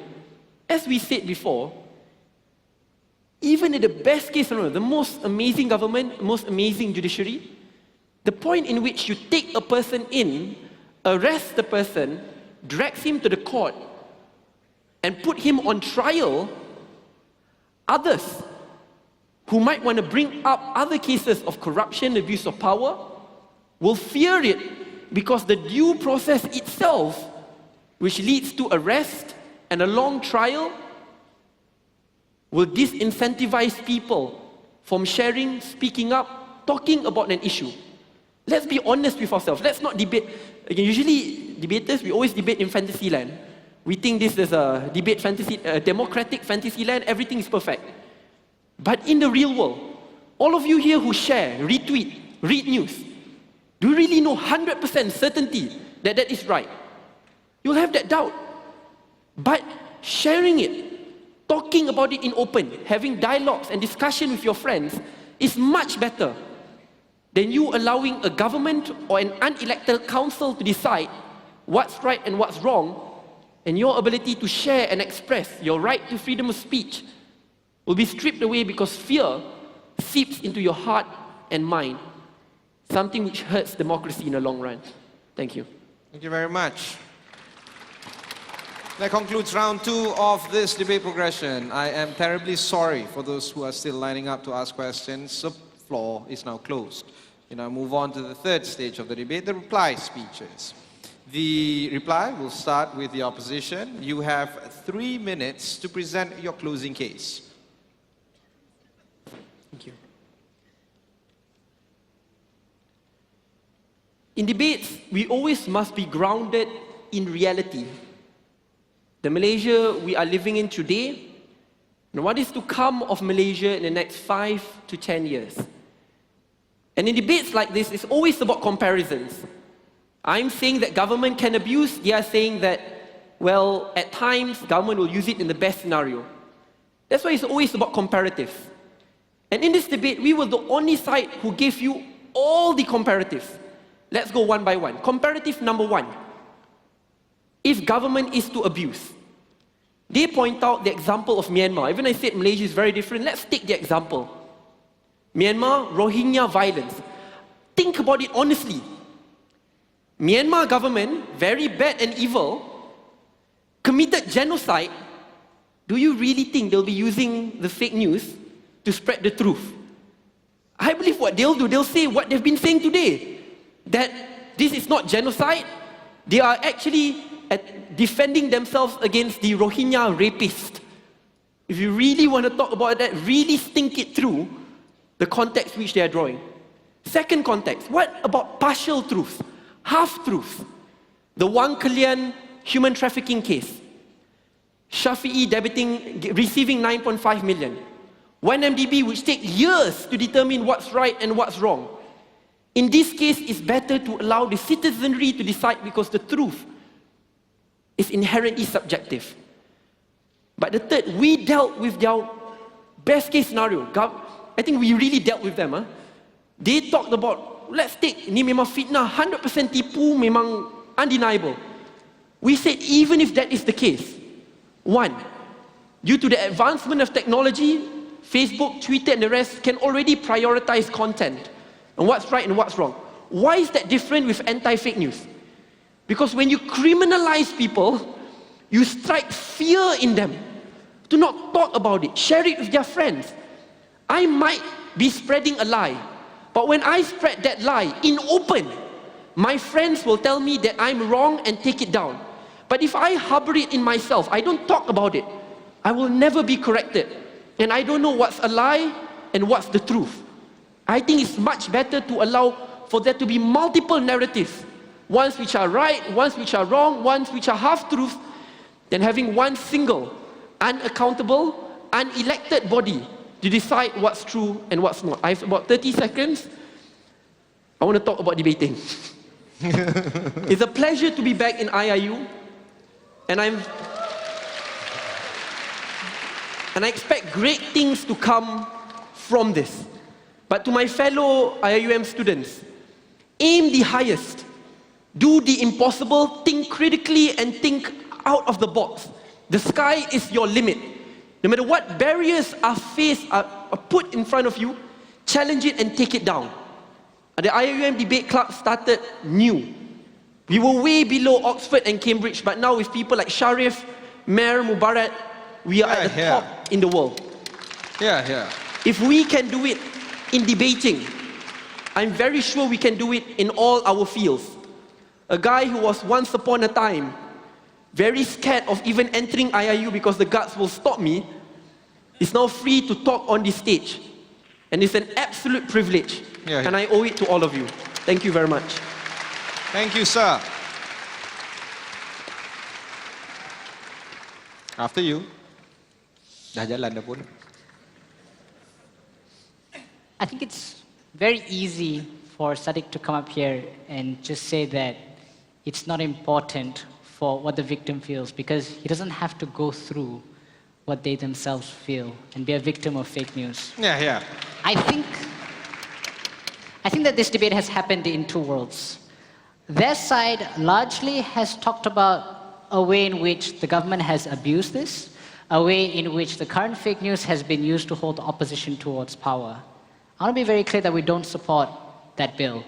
As we said before, even in the best case scenario, the most amazing government, most amazing judiciary, the point in which you take a person in, arrest the person, drags him to the court, and put him on trial, others who might want to bring up other cases of corruption, abuse of power, will fear it because the due process itself, which leads to arrest and a long trial, will disincentivize people from sharing, speaking up, talking about an issue. Let's be honest with ourselves. Let's not debate. Again, usually debaters, we always debate in fantasy land. We think this is a debate fantasy, a democratic fantasy land, everything is perfect. But in the real world, all of you here who share, retweet, read news, do you really know 100% certainty that that is right? You'll have that doubt. But sharing it, talking about it in open, having dialogues and discussion with your friends is much better than you allowing a government or an unelected council to decide what's right and what's wrong, and your ability to share and express your right to freedom of speech will be stripped away because fear seeps into your heart and mind, something which hurts democracy in the long run. Thank you. Thank you very much. That concludes round 2 of this debate progression. I am terribly sorry for those who are still lining up to ask questions. The floor is now closed. We now move on to the third stage of the debate, the reply speeches. The reply will start with the opposition. You have 3 minutes to present your closing case. Thank you. In debates, we always must be grounded in reality. The Malaysia we are living in today, and what is to come of Malaysia in the next 5 to 10 years. And in debates like this, it's always about comparisons. I'm saying that government can abuse, they are saying that, well, at times, government will use it in the best scenario. That's why it's always about comparatives. And in this debate, we were the only side who gave you all the comparatives. Let's go one by one. Comparative number 1. If government is to abuse, They point out the example of Myanmar. Even I said Malaysia is very different. Let's take the example. Myanmar, Rohingya violence. Think about it honestly. Myanmar government, very bad and evil, committed genocide. Do you really think they'll be using the fake news to spread the truth? I believe what they'll do, they'll say what they've been saying today, that this is not genocide. They are actually defending themselves against the Rohingya rapist. If you really want to talk about that, really think it through, the context which they are drawing. Second context, what about partial truth, half truth? The Wang Kelian human trafficking case. Shafi'i receiving 9.5 million. 1MDB, which take years to determine what's right and what's wrong. In this case, it's better to allow the citizenry to decide because the truth is inherently subjective. But the third, we dealt with their best case scenario. I think we really dealt with them. They talked about, let's take, ni memang fitnah, 100% tipu, memang undeniable. We said, even if that is the case, one, due to the advancement of technology, Facebook, Twitter, and the rest can already prioritize content and what's right and what's wrong. Why is that different with anti-fake news? Because when you criminalize people, you strike fear in them to not talk about it, share it with their friends. I might be spreading a lie, but when I spread that lie in open, my friends will tell me that I'm wrong and take it down. But if I harbor it in myself, I don't talk about it, I will never be corrected. And I don't know what's a lie and what's the truth. I think it's much better to allow for there to be multiple narratives, ones which are right, ones which are wrong, ones which are half-truth, than having one single, unaccountable, unelected body to decide what's true and what's not. I have about 30 seconds. I want to talk about debating. It's a pleasure to be back in IIU, and I expect great things to come from this. But to my fellow IIUM students, aim the highest, do the impossible, think critically and think out of the box. The sky is your limit. No matter what barriers are put in front of you, challenge it and take it down. The IIUM Debate Club started new. We were way below Oxford and Cambridge, but now with people like Sharif, Mayor Mubarak, we are at the top in the world. If we can do it in debating, I'm very sure we can do it in all our fields. A guy who was once upon a time very scared of even entering IIU because the guards will stop me, is now free to talk on this stage. And it's an absolute privilege. And I owe it to all of you. Thank you very much. Thank you, sir. After you. Dah jalan dah pun. I think it's very easy for Sadiq to come up here and just say that it's not important for what the victim feels because he doesn't have to go through what they themselves feel and be a victim of fake news. I think that this debate has happened in two worlds. Their side largely has talked about a way in which the government has abused this, a way in which the current fake news has been used to hold the opposition towards power. I want to be very clear that we don't support that bill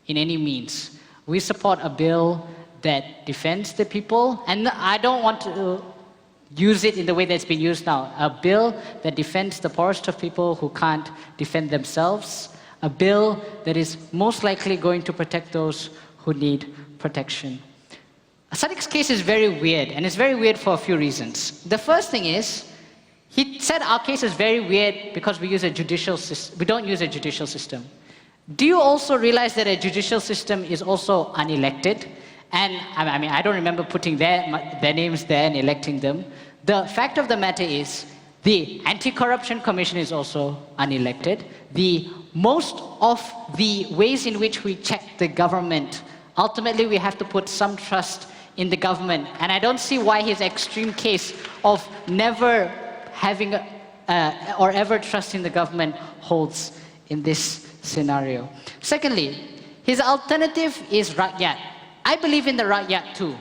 in any means. We support a bill that defends the people, and I don't want to use it in the way that's been used now. A bill that defends the poorest of people who can't defend themselves. A bill that is most likely going to protect those who need protection. Sadiq's case is very weird, and it's very weird for a few reasons. The first thing is, he said our case is very weird because we use a judicial system. We don't use a judicial system. Do you also realize that a judicial system is also unelected? And I mean, I don't remember putting their names there and electing them. The fact of the matter is, the Anti-Corruption Commission is also unelected. Most of the ways in which we check the government, ultimately we have to put some trust in the government. And I don't see why his extreme case of never having or ever trusting the government holds in this scenario. Secondly, his alternative is rakyat. I believe in the rakyat too.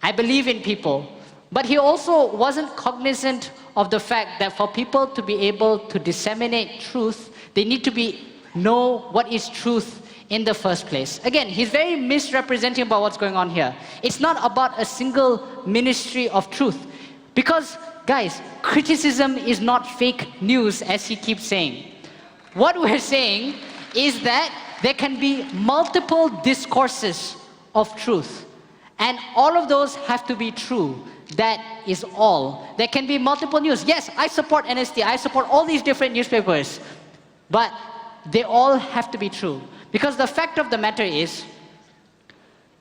I believe in people. But he also wasn't cognizant of the fact that for people to be able to disseminate truth, they need to know what is truth in the first place. Again, he's very misrepresenting about what's going on here. It's not about a single ministry of truth. Because, guys, criticism is not fake news, as he keeps saying. What we're saying is that there can be multiple discourses of truth. And all of those have to be true. That is all. There can be multiple news. Yes, I support NST. I support all these different newspapers. But they all have to be true. Because the fact of the matter is,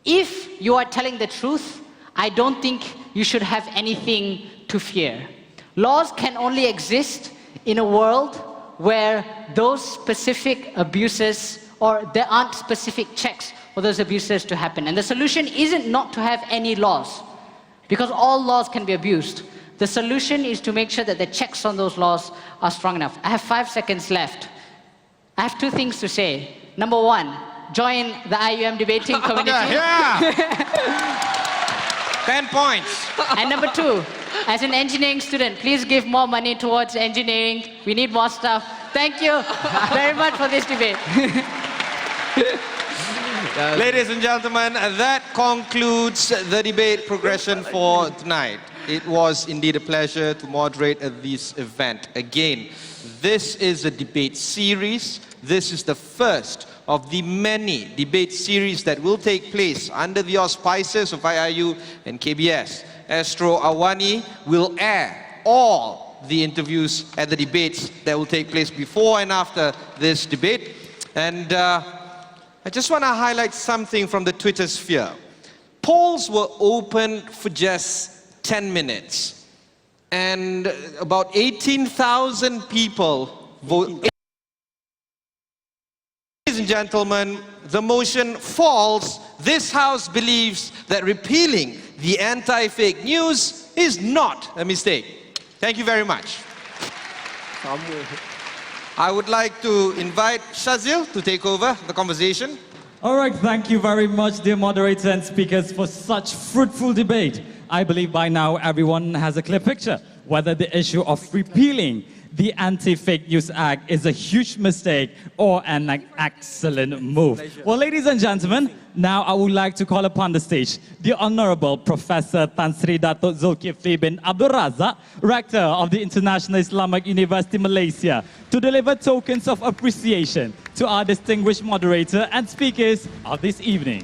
if you are telling the truth, I don't think you should have anything to fear. Laws can only exist in a world where those specific abuses, or there aren't specific checks for those abuses to happen. And the solution isn't not to have any laws, because all laws can be abused. The solution is to make sure that the checks on those laws are strong enough. I have 5 seconds left. I have 2 things to say. Number 1, join the IUM debating community. Yeah. 10 points. And number 2, as an engineering student, please give more money towards engineering. We need more stuff. Thank you very much for this debate. Ladies and gentlemen, that concludes the debate progression for tonight. It was indeed a pleasure to moderate this event. Again, this is a debate series. This is the first of the many debate series that will take place under the auspices of IIU and KBS. Astro Awani will air all the interviews and the debates that will take place before and after this debate. And I just want to highlight something from the Twitter sphere. Polls were open for just 10 minutes. And about 18,000 people voted. Ladies and gentlemen, the motion falls. This House believes that repealing the anti-fake news is not a mistake. Thank you very much. I would like to invite Shazil to take over the conversation. All right, thank you very much, dear moderator and speakers, for such fruitful debate. I believe by now everyone has a clear picture whether the issue of repealing the Anti-Fake News Act is a huge mistake or an excellent move. Well, ladies and gentlemen, now I would like to call upon the stage the Honorable Professor Tan Sri Datuk Zulkifli bin Abdul Razak, Rector of the International Islamic University Malaysia, to deliver tokens of appreciation to our distinguished moderator and speakers of this evening.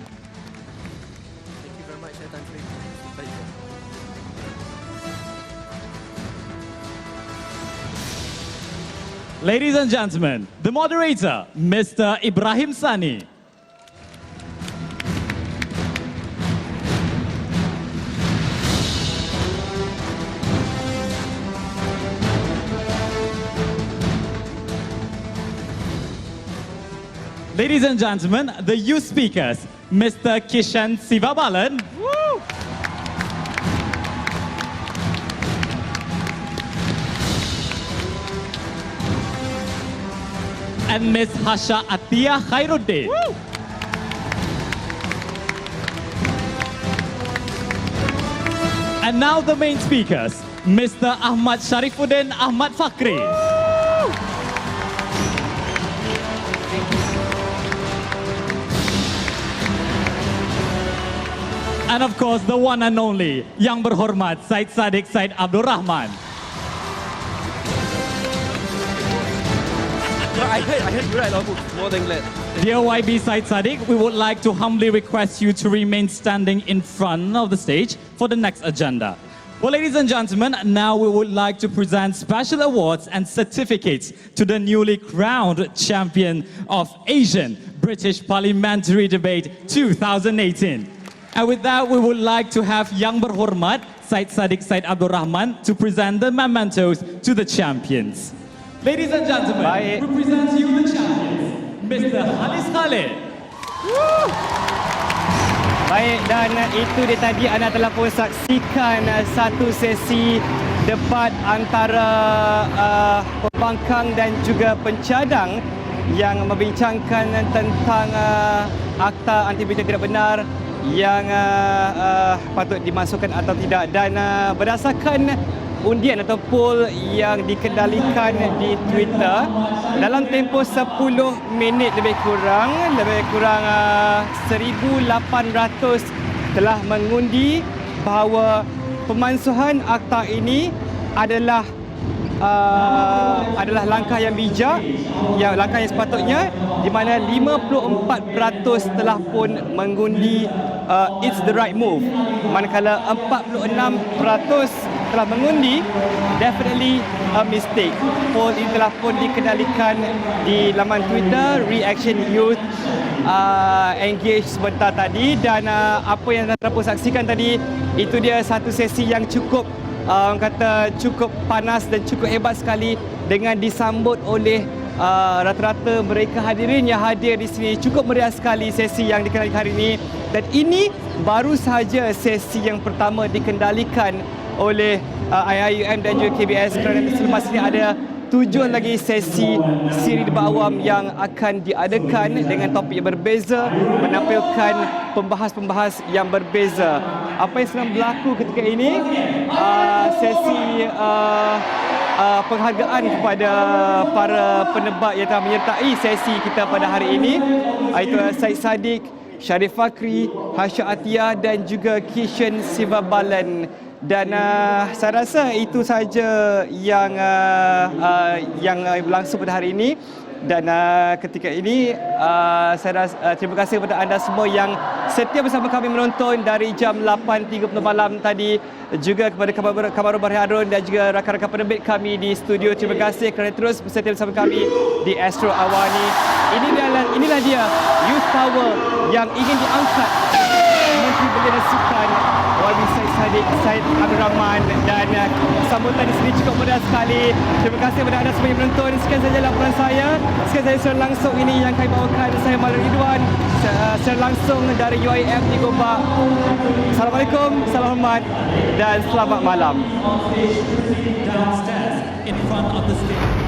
Thank you very much, Tan Sri. Ladies and gentlemen, the moderator, Mr. Ibrahim Sani. Ladies and gentlemen, the youth speakers, Mr. Kishan Sivabalan. Woo! And Ms. Hasha Atiyah Khairuddin. Woo! And now the main speakers, Mr. Ahmad Sharifuddin Ahmad Fakri. And of course, the one and only, Yang Berhormat Syed Saddiq Syed Abdul Rahman. I heard you right, more than glad. Dear YB Syed Saddiq, we would like to humbly request you to remain standing in front of the stage for the next agenda. Well, ladies and gentlemen, now we would like to present special awards and certificates to the newly crowned champion of Asian British Parliamentary Debate 2018. And with that, we would like to have Yang Berhormat Syed Saddiq Syed Abdul Rahman to present the mementos to the champions. Ladies and gentlemen, we present you the champions, Mr. Halis Khalid. Baik, dan itu dia tadi anda telah pun saksikan satu sesi debat antara pembangkang dan juga pencadang yang membincangkan tentang akta anti berita tidak benar yang patut dimasukkan atau tidak. Dan berdasarkan undian atau poll yang dikendalikan di Twitter, dalam tempoh 10 minit lebih kurang 1,800 telah mengundi bahawa pemansuhan akta ini adalah langkah yang bijak, langkah yang sepatutnya, di mana 54% telah pun mengundi it's the right move, manakala 46% telah mengundi definitely a mistake. Poll ini telah pun dikendalikan di laman Twitter Reaction Youth engage sebentar tadi, dan apa yang anda pun saksikan tadi, itu dia satu sesi yang cukup cukup panas dan cukup hebat sekali, dengan disambut oleh rata-rata mereka hadirin yang hadir di sini. Cukup meriah sekali sesi yang dikendalikan hari ini, dan ini baru sahaja sesi yang pertama dikendalikan oleh IIUM dan juga KBS, kerana selepas ini ada 7 lagi sesi Siri Debat Awam yang akan diadakan dengan topik yang berbeza, menampilkan pembahas-pembahas yang berbeza. Apa yang sedang berlaku ketika ini, sesi penghargaan kepada para penebat yang telah menyertai sesi kita pada hari ini, iaitu Syed Saddiq, Sharif Fakri, Hasha Atiyah dan juga Kishan Sivabalan. Dan saya rasa itu saja yang berlangsung pada hari ini. Dan ketika ini saya rasa, terima kasih kepada anda semua yang setia bersama kami menonton dari jam 8.30 malam tadi, juga kepada Kamarul Bahri Harun dan juga rakan-rakan penerbit kami di studio. Terima kasih kerana terus bersetia bersama kami di Astro Awani. Inilah dia youth power yang ingin diangkat Menteri Belia dan Sukan Wabi Syed Saddiq, Syed Abdul Rahman, dan sambutan di sini cukup mudah sekali. Terima kasih kepada anda semua yang menonton. Sekian saja laporan saya. Sekian saja secara langsung ini yang kami bawakan. Saya Malar Ridwan secara langsung dari UIAM di Gombak. Assalamualaikum, salam hormat dan selamat malam. Downstairs in front of the stage.